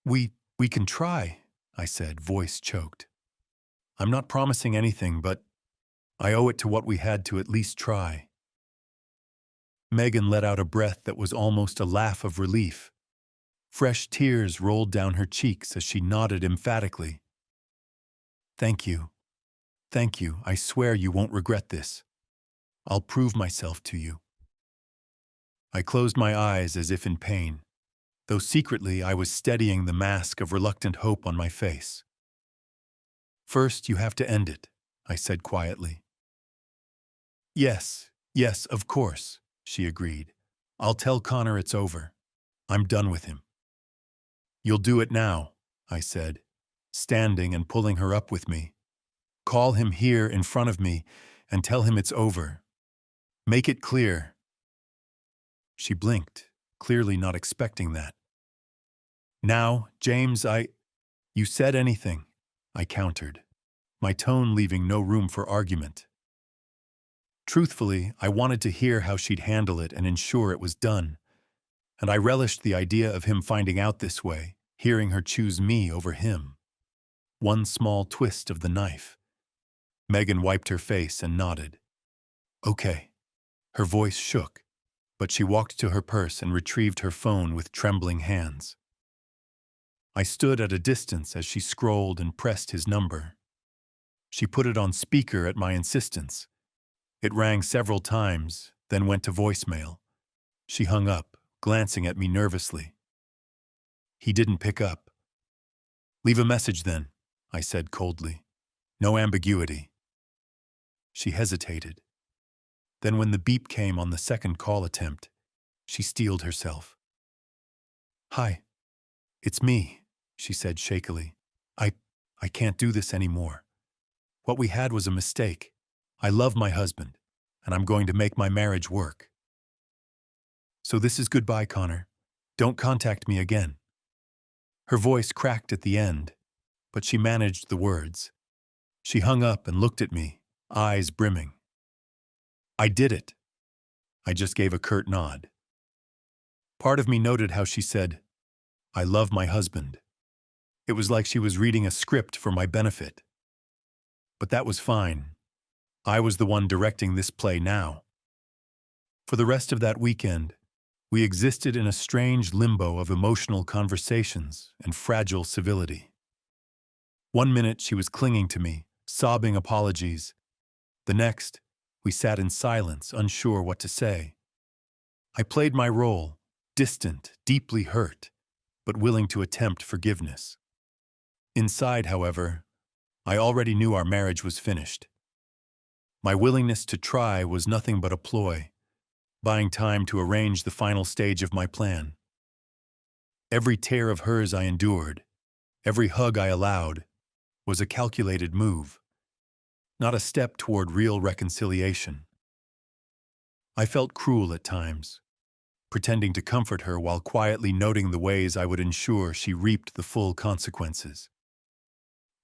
We can try," I said, voice choked. "I'm not promising anything, but I owe it to what we had to at least try." Megan let out a breath that was almost a laugh of relief. Fresh tears rolled down her cheeks as she nodded emphatically. "Thank you. Thank you. I swear you won't regret this. I'll prove myself to you." I closed my eyes as if in pain, though secretly I was steadying the mask of reluctant hope on my face. "First, you have to end it," I said quietly. Yes, of course," she agreed. "I'll tell Connor it's over. I'm done with him." "You'll do it now," I said, standing and pulling her up with me. "Call him here in front of me and tell him it's over. Make it clear." She blinked, clearly not expecting that. "Now, James, You said anything," I countered, my tone leaving no room for argument. Truthfully, I wanted to hear how she'd handle it and ensure it was done, and I relished the idea of him finding out this way, hearing her choose me over him. One small twist of the knife. Megan wiped her face and nodded. "Okay." Her voice shook, but she walked to her purse and retrieved her phone with trembling hands. I stood at a distance as she scrolled and pressed his number. She put it on speaker at my insistence. It rang several times, then went to voicemail. She hung up, glancing at me nervously. He didn't pick up. "Leave a message then," I said coldly. "No ambiguity." She hesitated. Then when the beep came on the second call attempt, she steeled herself. "Hi. "It's me," she said shakily. I, I can't do this anymore. What we had was a mistake. I love my husband, and I'm going to make my marriage work. So this is goodbye, Connor. Don't contact me again." Her voice cracked at the end, but she managed the words. She hung up and looked at me, eyes brimming. "I did it." I just gave a curt nod. Part of me noted how she said, "I love my husband." It was like she was reading a script for my benefit. But that was fine. I was the one directing this play now. For the rest of that weekend, we existed in a strange limbo of emotional conversations and fragile civility. One minute she was clinging to me, sobbing apologies. The next, we sat in silence, unsure what to say. I played my role, distant, deeply hurt, but willing to attempt forgiveness. Inside, however, I already knew our marriage was finished. My willingness to try was nothing but a ploy, buying time to arrange the final stage of my plan. Every tear of hers I endured, every hug I allowed, was a calculated move, not a step toward real reconciliation. I felt cruel at times, pretending to comfort her while quietly noting the ways I would ensure she reaped the full consequences.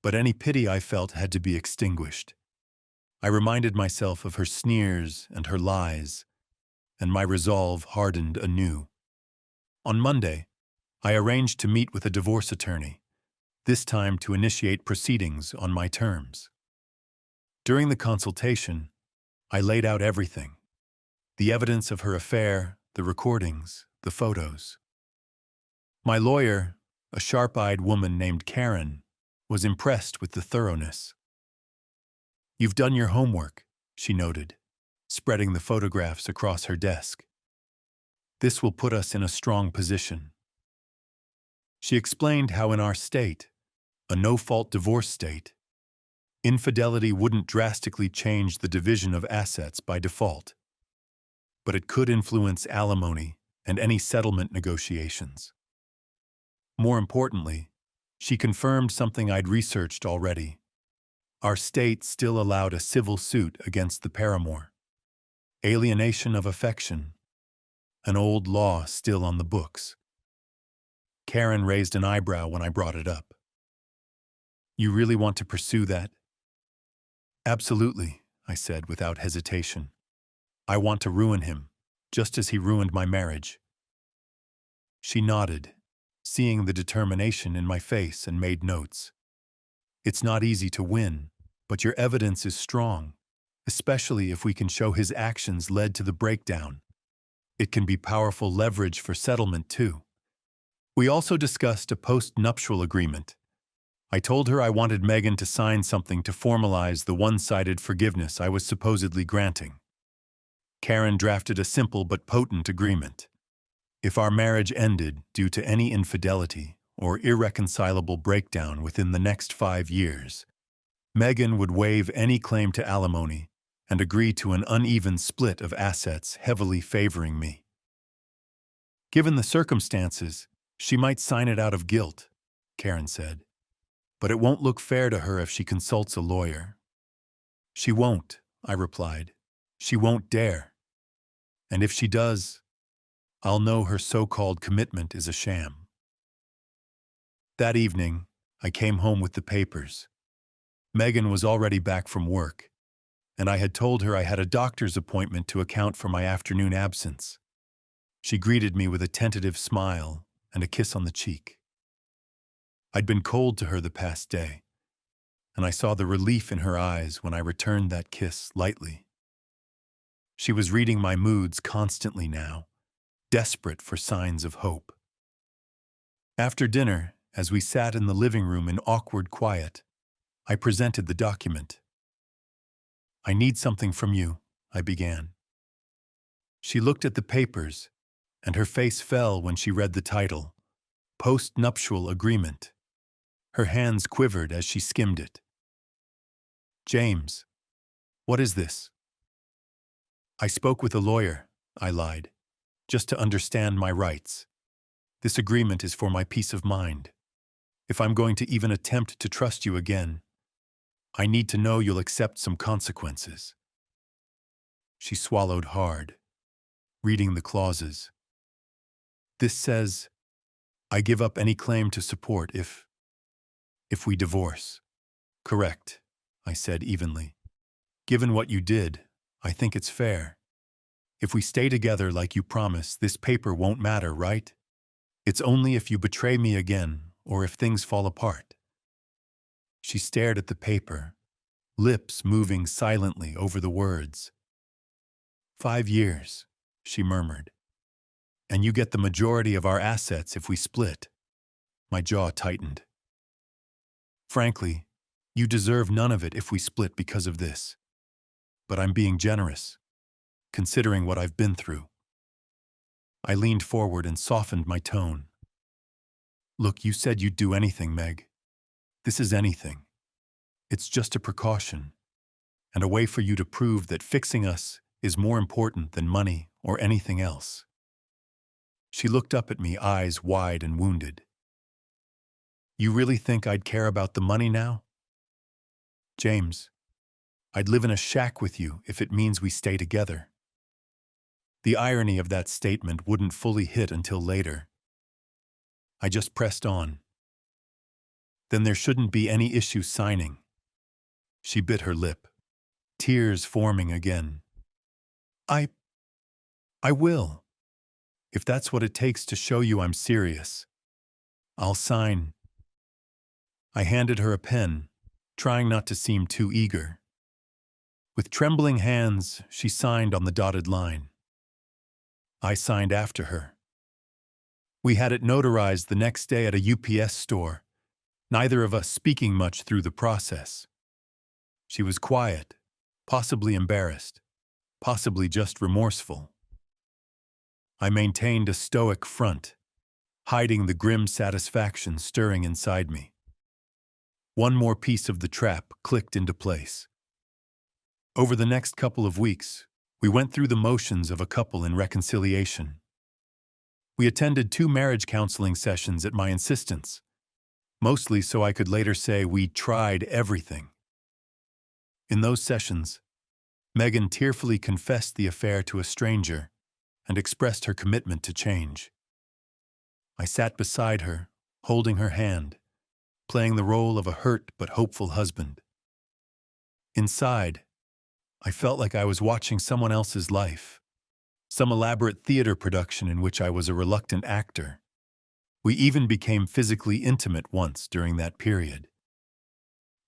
But any pity I felt had to be extinguished. I reminded myself of her sneers and her lies, and my resolve hardened anew. On Monday, I arranged to meet with a divorce attorney, this time to initiate proceedings on my terms. During the consultation, I laid out everything: the evidence of her affair, the recordings, the photos. My lawyer, a sharp-eyed woman named Karen, was impressed with the thoroughness. "You've done your homework," she noted, spreading the photographs across her desk. "This will put us in a strong position." She explained how in our state, a no-fault divorce state, infidelity wouldn't drastically change the division of assets by default, but it could influence alimony and any settlement negotiations. More importantly, she confirmed something I'd researched already. Our state still allowed a civil suit against the paramour. Alienation of affection, an old law still on the books. Karen raised an eyebrow when I brought it up. "You really want to pursue that?" "Absolutely," I said without hesitation. "I want to ruin him, just as he ruined my marriage." She nodded, seeing the determination in my face, and made notes. "It's not easy to win, but your evidence is strong, especially if we can show his actions led to the breakdown. It can be powerful leverage for settlement, too." We also discussed a post-nuptial agreement. I told her I wanted Megan to sign something to formalize the one-sided forgiveness I was supposedly granting. Karen drafted a simple but potent agreement. If our marriage ended due to any infidelity or irreconcilable breakdown within the next 5 years, Megan would waive any claim to alimony and agree to an uneven split of assets heavily favoring me. Given the circumstances, she might sign it out of guilt, Karen said. But it won't look fair to her if she consults a lawyer. "She won't," I replied. "She won't dare. And if she does, I'll know her so-called commitment is a sham." That evening, I came home with the papers. Megan was already back from work, and I had told her I had a doctor's appointment to account for my afternoon absence. She greeted me with a tentative smile and a kiss on the cheek. I'd been cold to her the past day, and I saw the relief in her eyes when I returned that kiss lightly. She was reading my moods constantly now, desperate for signs of hope. After dinner, as we sat in the living room in awkward quiet, I presented the document. "I need something from you," I began. She looked at the papers, and her face fell when she read the title, Post-Nuptial Agreement. Her hands quivered as she skimmed it. "James, what is this?" "I spoke with a lawyer," I lied, "just to understand my rights. This agreement is for my peace of mind. If I'm going to even attempt to trust you again, I need to know you'll accept some consequences." She swallowed hard, reading the clauses. "This says, I give up any claim to support if we divorce." "Correct," I said evenly. "Given what you did, I think it's fair. If we stay together like you promised, this paper won't matter, right? It's only if you betray me again or if things fall apart." She stared at the paper, lips moving silently over the words. "5 years," she murmured. "And you get the majority of our assets if we split." My jaw tightened. "Frankly, you deserve none of it if we split because of this. But I'm being generous, considering what I've been through." I leaned forward and softened my tone. "Look, you said you'd do anything, Meg. This is anything. It's just a precaution, and a way for you to prove that fixing us is more important than money or anything else." She looked up at me, eyes wide and wounded. "You really think I'd care about the money now? James, I'd live in a shack with you if it means we stay together." The irony of that statement wouldn't fully hit until later. I just pressed on. "Then there shouldn't be any issue signing." She bit her lip, tears forming again. I will. If that's what it takes to show you I'm serious, I'll sign." I handed her a pen, trying not to seem too eager. With trembling hands, she signed on the dotted line. I signed after her. We had it notarized the next day at a UPS store, neither of us speaking much through the process. She was quiet, possibly embarrassed, possibly just remorseful. I maintained a stoic front, hiding the grim satisfaction stirring inside me. One more piece of the trap clicked into place. Over the next couple of weeks, we went through the motions of a couple in reconciliation. We attended 2 marriage counseling sessions at my insistence, mostly so I could later say we tried everything. In those sessions, Megan tearfully confessed the affair to a stranger and expressed her commitment to change. I sat beside her, holding her hand, playing the role of a hurt but hopeful husband. Inside, I felt like I was watching someone else's life, some elaborate theater production in which I was a reluctant actor. We even became physically intimate once during that period.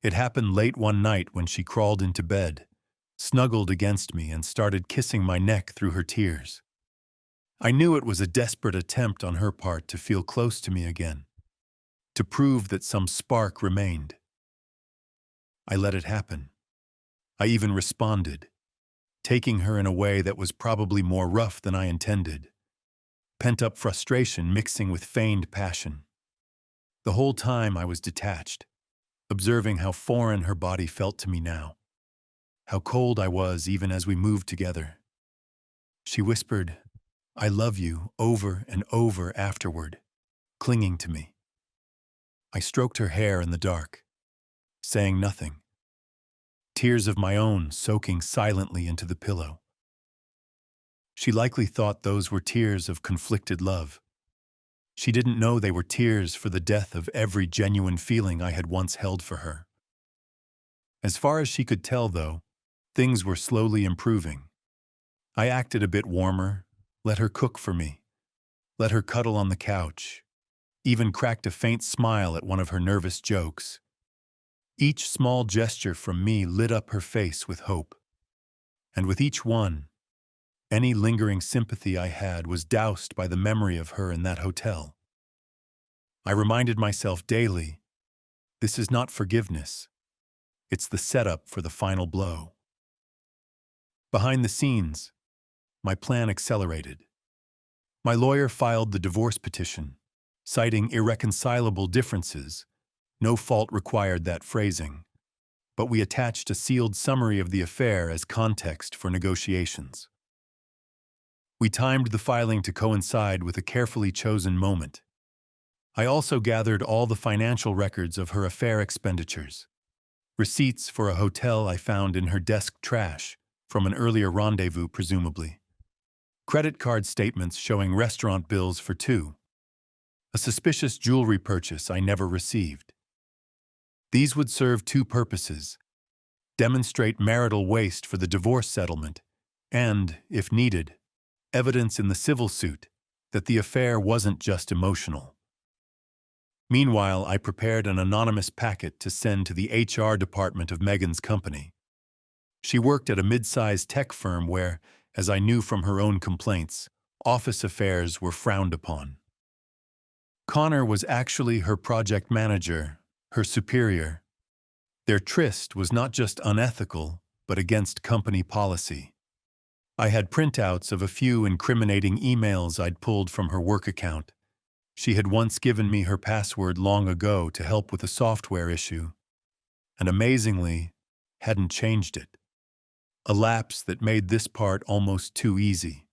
It happened late one night when she crawled into bed, snuggled against me, and started kissing my neck through her tears. I knew it was a desperate attempt on her part to feel close to me again, to prove that some spark remained. I let it happen. I even responded, taking her in a way that was probably more rough than I intended, pent-up frustration mixing with feigned passion. The whole time I was detached, observing how foreign her body felt to me now, how cold I was even as we moved together. She whispered, "I love you," over and over afterward, clinging to me. I stroked her hair in the dark, saying nothing, tears of my own soaking silently into the pillow. She likely thought those were tears of conflicted love. She didn't know they were tears for the death of every genuine feeling I had once held for her. As far as she could tell, though, things were slowly improving. I acted a bit warmer, let her cook for me, let her cuddle on the couch, even cracked a faint smile at one of her nervous jokes. Each small gesture from me lit up her face with hope. And with each one, any lingering sympathy I had was doused by the memory of her in that hotel. I reminded myself daily, this is not forgiveness. It's the setup for the final blow. Behind the scenes, my plan accelerated. My lawyer filed the divorce petition, citing irreconcilable differences. No fault required that phrasing, but we attached a sealed summary of the affair as context for negotiations. We timed the filing to coincide with a carefully chosen moment. I also gathered all the financial records of her affair expenditures. Receipts for a hotel I found in her desk trash, from an earlier rendezvous presumably. Credit card statements showing restaurant bills for two. A suspicious jewelry purchase I never received. These would serve two purposes: demonstrate marital waste for the divorce settlement, and, if needed, evidence in the civil suit that the affair wasn't just emotional. Meanwhile, I prepared an anonymous packet to send to the HR department of Megan's company. She worked at a mid-sized tech firm where, as I knew from her own complaints, office affairs were frowned upon. Connor was actually her project manager, her superior. Their tryst was not just unethical, but against company policy. I had printouts of a few incriminating emails I'd pulled from her work account. She had once given me her password long ago to help with a software issue, and amazingly, hadn't changed it. A lapse that made this part almost too easy.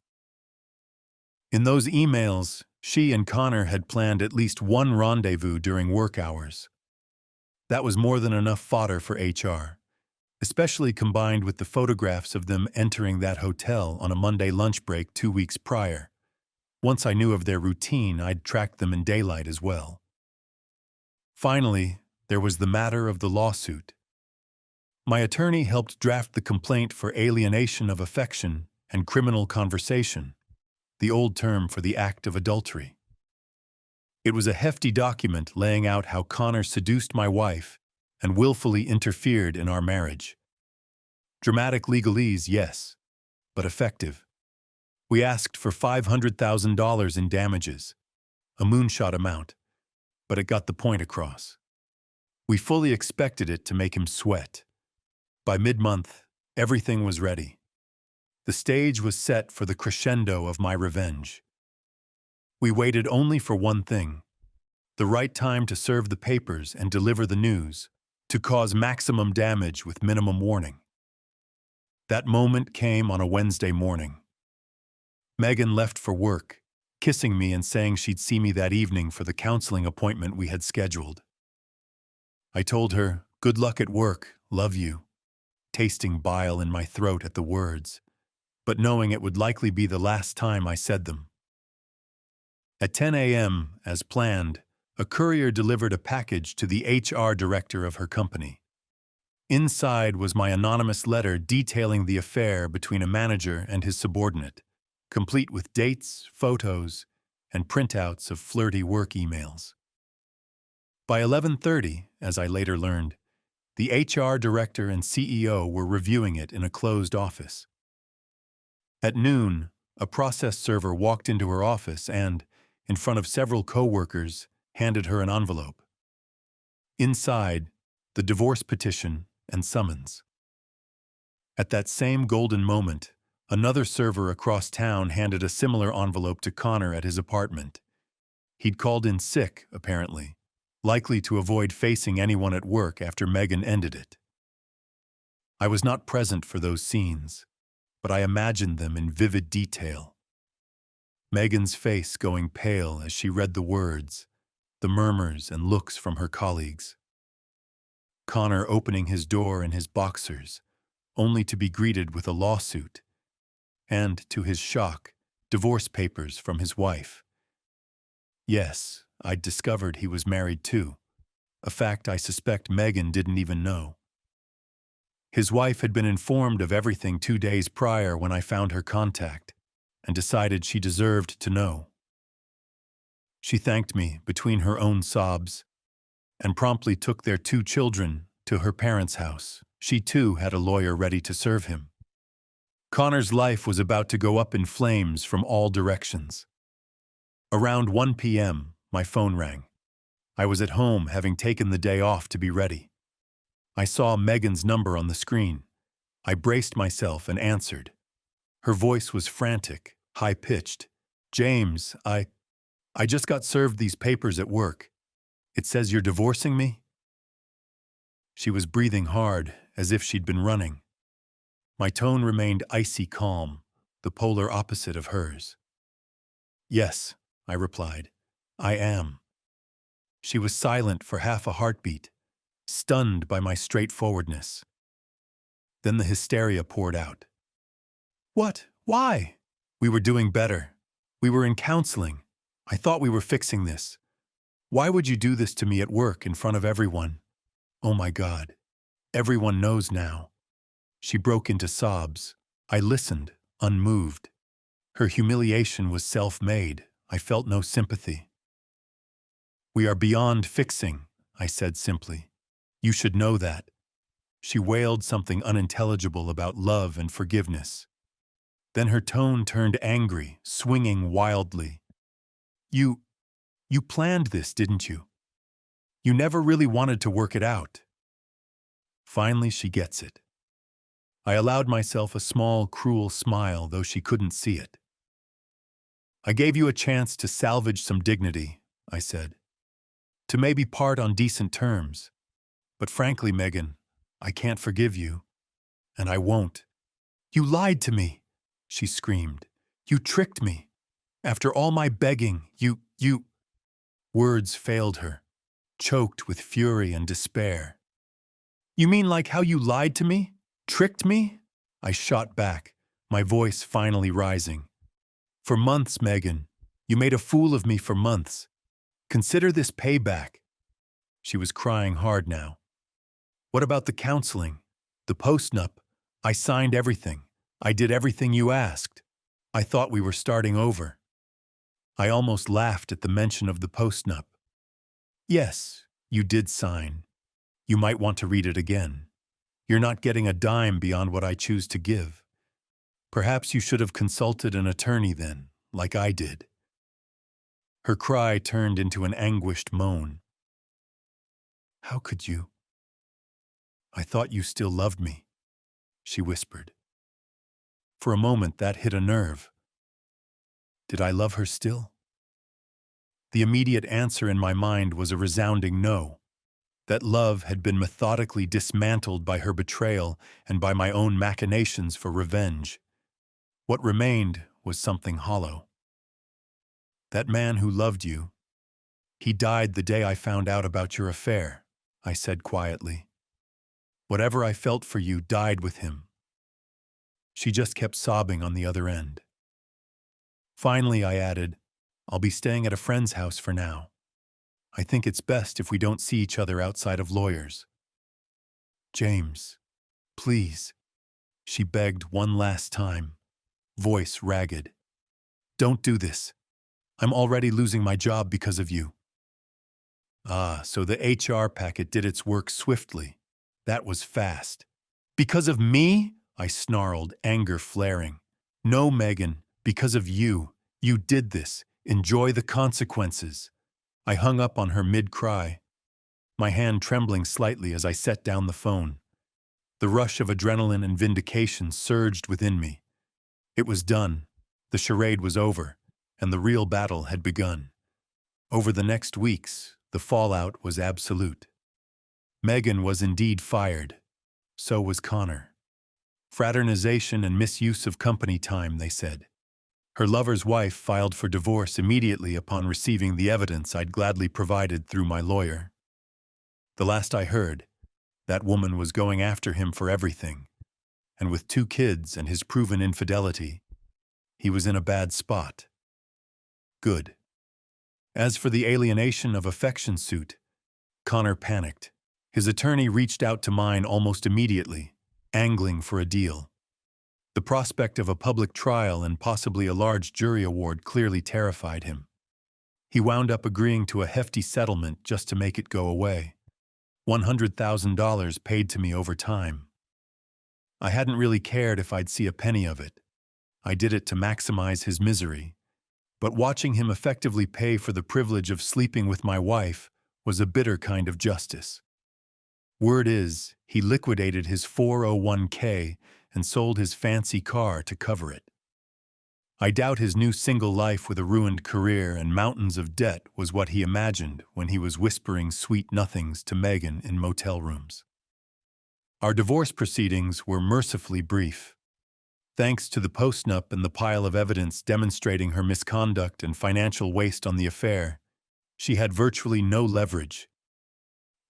In those emails, she and Connor had planned at least one rendezvous during work hours. That was more than enough fodder for HR, especially combined with the photographs of them entering that hotel on a Monday lunch break 2 weeks prior. Once I knew of their routine, I'd tracked them in daylight as well. Finally, there was the matter of the lawsuit. My attorney helped draft the complaint for alienation of affection and criminal conversation, the old term for the act of adultery. It was a hefty document laying out how Connor seduced my wife and willfully interfered in our marriage. Dramatic legalese, yes, but effective. We asked for $500,000 in damages, a moonshot amount, but it got the point across. We fully expected it to make him sweat. By mid-month, everything was ready. The stage was set for the crescendo of my revenge. We waited only for one thing: the right time to serve the papers and deliver the news, to cause maximum damage with minimum warning. That moment came on a Wednesday morning. Megan left for work, kissing me and saying she'd see me that evening for the counseling appointment we had scheduled. I told her, "Good luck at work, love you," tasting bile in my throat at the words, but knowing it would likely be the last time I said them. At 10 a.m., as planned, a courier delivered a package to the HR director of her company. Inside was my anonymous letter detailing the affair between a manager and his subordinate, complete with dates, photos, and printouts of flirty work emails. By 11:30, as I later learned, the HR director and CEO were reviewing it in a closed office. At noon, a process server walked into her office and, in front of several co-workers, handed her an envelope. Inside, the divorce petition and summons. At that same golden moment, another server across town handed a similar envelope to Connor at his apartment. He'd called in sick, apparently, likely to avoid facing anyone at work after Megan ended it. I was not present for those scenes, but I imagined them in vivid detail. Megan's face going pale as she read the words, the murmurs and looks from her colleagues. Connor opening his door in his boxers, only to be greeted with a lawsuit, and, to his shock, divorce papers from his wife. Yes, I'd discovered he was married too, a fact I suspect Megan didn't even know. His wife had been informed of everything 2 days prior when I found her contact, and decided she deserved to know. She thanked me between her own sobs, and promptly took their 2 children to her parents' house. She too had a lawyer ready to serve him. Connor's life was about to go up in flames from all directions. Around 1 p.m., my phone rang. I was at home, having taken the day off to be ready. I saw Megan's number on the screen. I braced myself and answered. Her voice was frantic, high-pitched. "James, I just got served these papers at work. It says you're divorcing me?" She was breathing hard, as if she'd been running. My tone remained icy calm, the polar opposite of hers. Yes, I replied. I am. She was silent for half a heartbeat, stunned by my straightforwardness. Then the hysteria poured out. What? Why? We were doing better. We were in counseling. I thought we were fixing this. Why would you do this to me at work in front of everyone? Oh my God. Everyone knows now. She broke into sobs. I listened, unmoved. Her humiliation was self-made. I felt no sympathy. We are beyond fixing, I said simply. You should know that. She wailed something unintelligible about love and forgiveness. Then her tone turned angry, swinging wildly. You planned this, didn't you? You never really wanted to work it out. Finally, she gets it. I allowed myself a small, cruel smile, though she couldn't see it. I gave you a chance to salvage some dignity, I said. To maybe part on decent terms. But frankly, Megan, I can't forgive you. And I won't. You lied to me, she screamed. You tricked me. After all my begging, you... Words failed her, choked with fury and despair. You mean like how you lied to me? Tricked me? I shot back, my voice finally rising. For months, Megan. You made a fool of me for months. Consider this payback. She was crying hard now. What about the counseling? The post-nup? I signed everything. I did everything you asked. I thought we were starting over. I almost laughed at the mention of the post-nup. Yes, you did sign. You might want to read it again. You're not getting a dime beyond what I choose to give. Perhaps you should have consulted an attorney then, like I did. Her cry turned into an anguished moan. How could you? I thought you still loved me, she whispered. For a moment that hit a nerve. Did I love her still? The immediate answer in my mind was a resounding no. That love had been methodically dismantled by her betrayal and by my own machinations for revenge. What remained was something hollow. That man who loved you, he died the day I found out about your affair, I said quietly. Whatever I felt for you died with him. She just kept sobbing on the other end. Finally, I added, I'll be staying at a friend's house for now. I think it's best if we don't see each other outside of lawyers. James, please, she begged one last time, voice ragged. Don't do this. I'm already losing my job because of you. Ah, so the HR packet did its work swiftly. That was fast. Because of me? I snarled, anger flaring. No, Megan, because of you. You did this. Enjoy the consequences. I hung up on her mid-cry, my hand trembling slightly as I set down the phone. The rush of adrenaline and vindication surged within me. It was done. The charade was over, and the real battle had begun. Over the next weeks, the fallout was absolute. Megan was indeed fired. So was Connor. Fraternization and misuse of company time, they said. Her lover's wife filed for divorce immediately upon receiving the evidence I'd gladly provided through my lawyer. The last I heard, that woman was going after him for everything, and with 2 kids and his proven infidelity, he was in a bad spot. Good. As for the alienation of affection suit, Connor panicked. His attorney reached out to mine almost immediately, angling for a deal. The prospect of a public trial and possibly a large jury award clearly terrified him. He wound up agreeing to a hefty settlement just to make it go away. $100,000 paid to me over time. I hadn't really cared if I'd see a penny of it. I did it to maximize his misery. But watching him effectively pay for the privilege of sleeping with my wife was a bitter kind of justice. Word is, he liquidated his 401k and sold his fancy car to cover it. I doubt his new single life with a ruined career and mountains of debt was what he imagined when he was whispering sweet nothings to Megan in motel rooms. Our divorce proceedings were mercifully brief. Thanks to the post-nup and the pile of evidence demonstrating her misconduct and financial waste on the affair, she had virtually no leverage.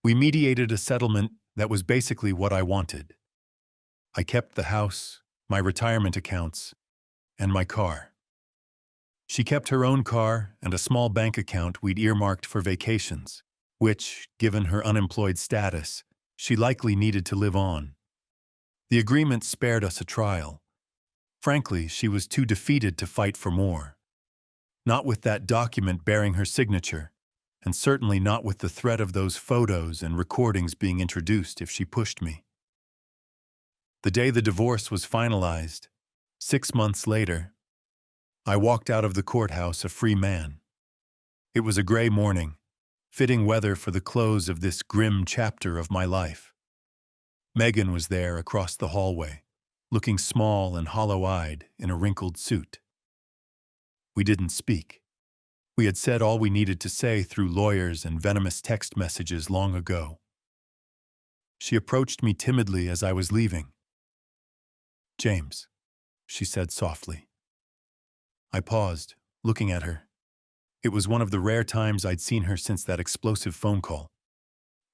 We mediated a settlement that was basically what I wanted. I kept the house, my retirement accounts, and my car. She kept her own car and a small bank account we'd earmarked for vacations, which, given her unemployed status, she likely needed to live on. The agreement spared us a trial. Frankly, she was too defeated to fight for more. Not with that document bearing her signature, and certainly not with the threat of those photos and recordings being introduced if she pushed me. The day the divorce was finalized, 6 months later, I walked out of the courthouse a free man. It was a gray morning, fitting weather for the close of this grim chapter of my life. Megan was there across the hallway, looking small and hollow-eyed in a wrinkled suit. We didn't speak. We had said all we needed to say through lawyers and venomous text messages long ago. She approached me timidly as I was leaving. "James," she said softly. I paused, looking at her. It was one of the rare times I'd seen her since that explosive phone call.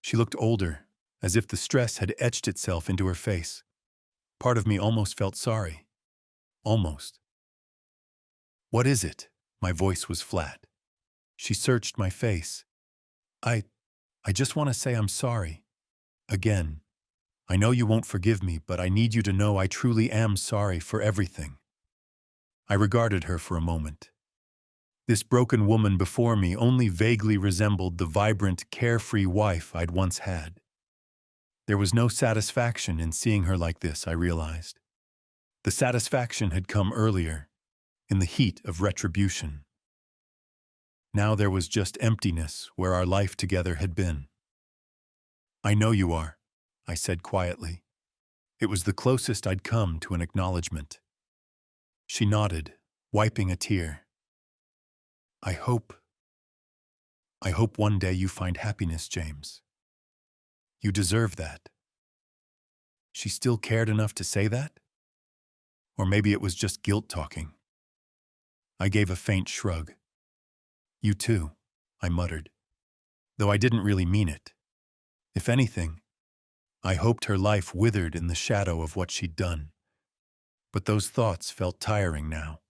She looked older, as if the stress had etched itself into her face. Part of me almost felt sorry. Almost. "What is it?" My voice was flat. She searched my face. I just want to say I'm sorry. Again. I know you won't forgive me, but I need you to know I truly am sorry for everything." I regarded her for a moment. This broken woman before me only vaguely resembled the vibrant, carefree wife I'd once had. There was no satisfaction in seeing her like this, I realized. The satisfaction had come earlier, in the heat of retribution. Now there was just emptiness where our life together had been. "I know you are," I said quietly. It was the closest I'd come to an acknowledgement. She nodded, wiping a tear. I hope one day you find happiness, James. You deserve that." She still cared enough to say that? Or maybe it was just guilt talking. I gave a faint shrug. "You too," I muttered, though I didn't really mean it. If anything, I hoped her life withered in the shadow of what she'd done. But those thoughts felt tiring now.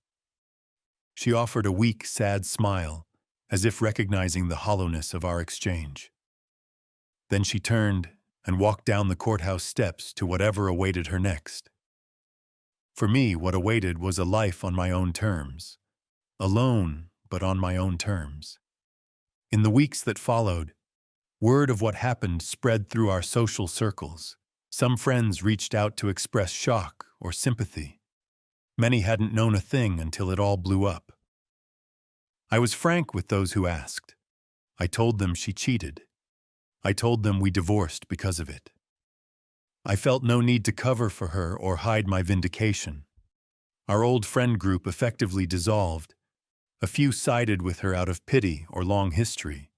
She offered a weak, sad smile, as if recognizing the hollowness of our exchange. Then she turned and walked down the courthouse steps to whatever awaited her next. For me, what awaited was a life on my own terms. Alone, but on my own terms. In the weeks that followed, word of what happened spread through our social circles. Some friends reached out to express shock or sympathy. Many hadn't known a thing until it all blew up. I was frank with those who asked. I told them she cheated. I told them we divorced because of it. I felt no need to cover for her or hide my vindication. Our old friend group effectively dissolved. A few sided with her out of pity or long history,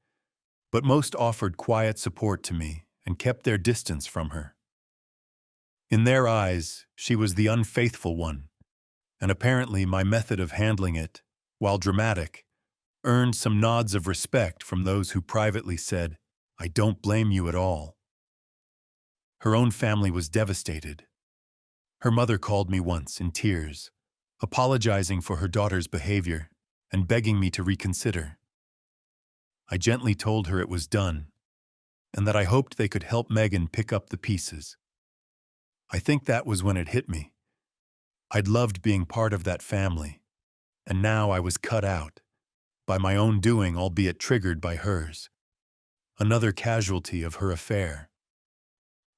but most offered quiet support to me and kept their distance from her. In their eyes, she was the unfaithful one, and apparently my method of handling it, while dramatic, earned some nods of respect from those who privately said, "I don't blame you at all." Her own family was devastated. Her mother called me once in tears, apologizing for her daughter's behavior and begging me to reconsider. I gently told her it was done, and that I hoped they could help Megan pick up the pieces. I think that was when it hit me. I'd loved being part of that family, and now I was cut out, by my own doing, albeit triggered by hers. Another casualty of her affair.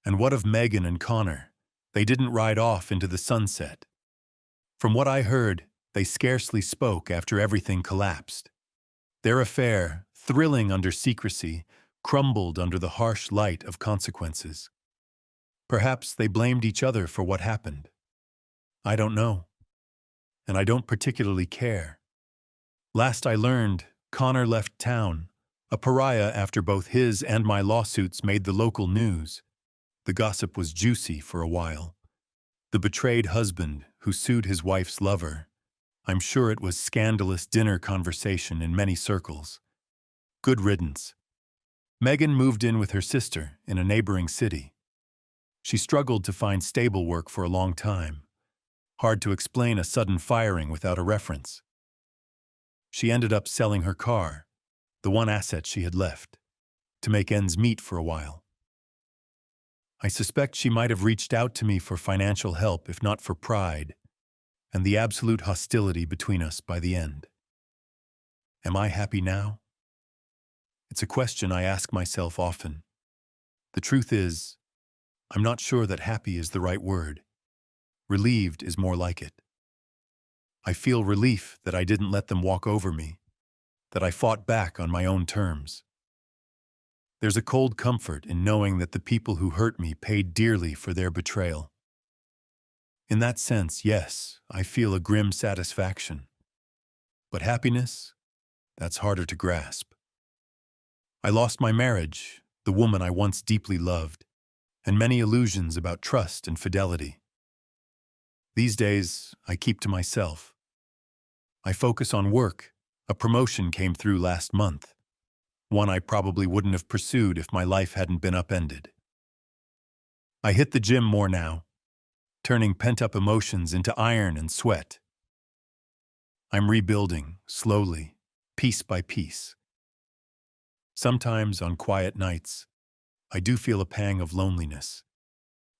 And what of Megan and Connor? They didn't ride off into the sunset. From what I heard, they scarcely spoke after everything collapsed. Their affair, thrilling under secrecy, crumbled under the harsh light of consequences. Perhaps they blamed each other for what happened. I don't know. And I don't particularly care. Last I learned, Connor left town, a pariah after both his and my lawsuits made the local news. The gossip was juicy for a while. The betrayed husband who sued his wife's lover. I'm sure it was scandalous dinner conversation in many circles. Good riddance. Megan moved in with her sister in a neighboring city. She struggled to find stable work for a long time. Hard to explain a sudden firing without a reference. She ended up selling her car, the one asset she had left, to make ends meet for a while. I suspect she might have reached out to me for financial help if not for pride, and the absolute hostility between us by the end. Am I happy now? It's a question I ask myself often. The truth is, I'm not sure that happy is the right word. Relieved is more like it. I feel relief that I didn't let them walk over me, that I fought back on my own terms. There's a cold comfort in knowing that the people who hurt me paid dearly for their betrayal. In that sense, yes, I feel a grim satisfaction. But happiness? That's harder to grasp. I lost my marriage, the woman I once deeply loved, and many illusions about trust and fidelity. These days, I keep to myself. I focus on work. A promotion came through last month, one I probably wouldn't have pursued if my life hadn't been upended. I hit the gym more now, turning pent-up emotions into iron and sweat. I'm rebuilding, slowly, piece by piece. Sometimes, on quiet nights, I do feel a pang of loneliness,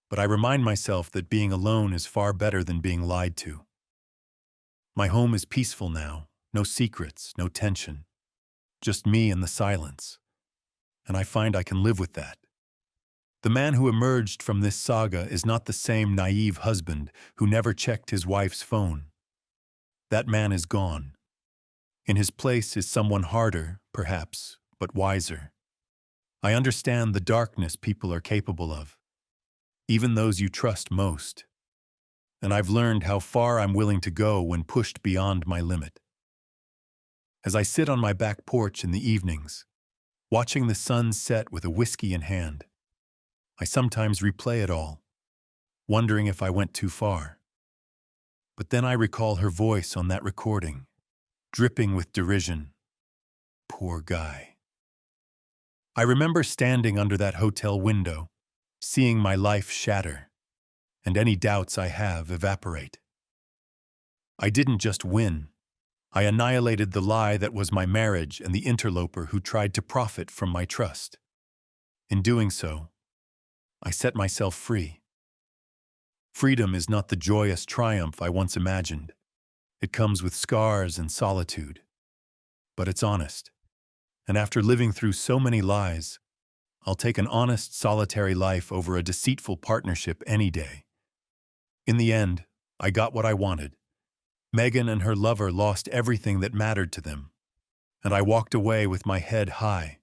but I remind myself that being alone is far better than being lied to. My home is peaceful now, no secrets, no tension, just me and the silence, and I find I can live with that. The man who emerged from this saga is not the same naive husband who never checked his wife's phone. That man is gone. In his place is someone harder, perhaps, but wiser. I understand the darkness people are capable of, even those you trust most. And I've learned how far I'm willing to go when pushed beyond my limit. As I sit on my back porch in the evenings, watching the sun set with a whiskey in hand, I sometimes replay it all, wondering if I went too far. But then I recall her voice on that recording, dripping with derision. Poor guy. I remember standing under that hotel window, seeing my life shatter, and any doubts I have evaporate. I didn't just win. I annihilated the lie that was my marriage and the interloper who tried to profit from my trust. In doing so, I set myself free. Freedom is not the joyous triumph I once imagined. It comes with scars and solitude. But it's honest. And after living through so many lies, I'll take an honest, solitary life over a deceitful partnership any day. In the end, I got what I wanted. Megan and her lover lost everything that mattered to them, and I walked away with my head high,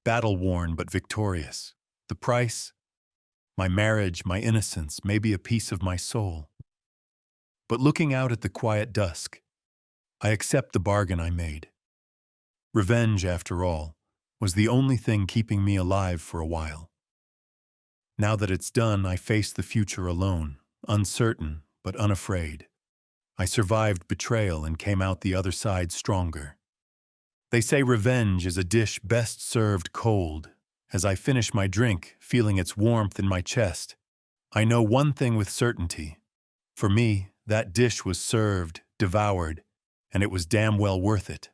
battle-worn but victorious. The price? My marriage, my innocence, maybe a piece of my soul. But looking out at the quiet dusk, I accept the bargain I made. Revenge, after all, was the only thing keeping me alive for a while. Now that it's done, I face the future alone, uncertain but unafraid. I survived betrayal and came out the other side stronger. They say revenge is a dish best served cold. As I finish my drink, feeling its warmth in my chest, I know one thing with certainty. For me, that dish was served, devoured, and it was damn well worth it.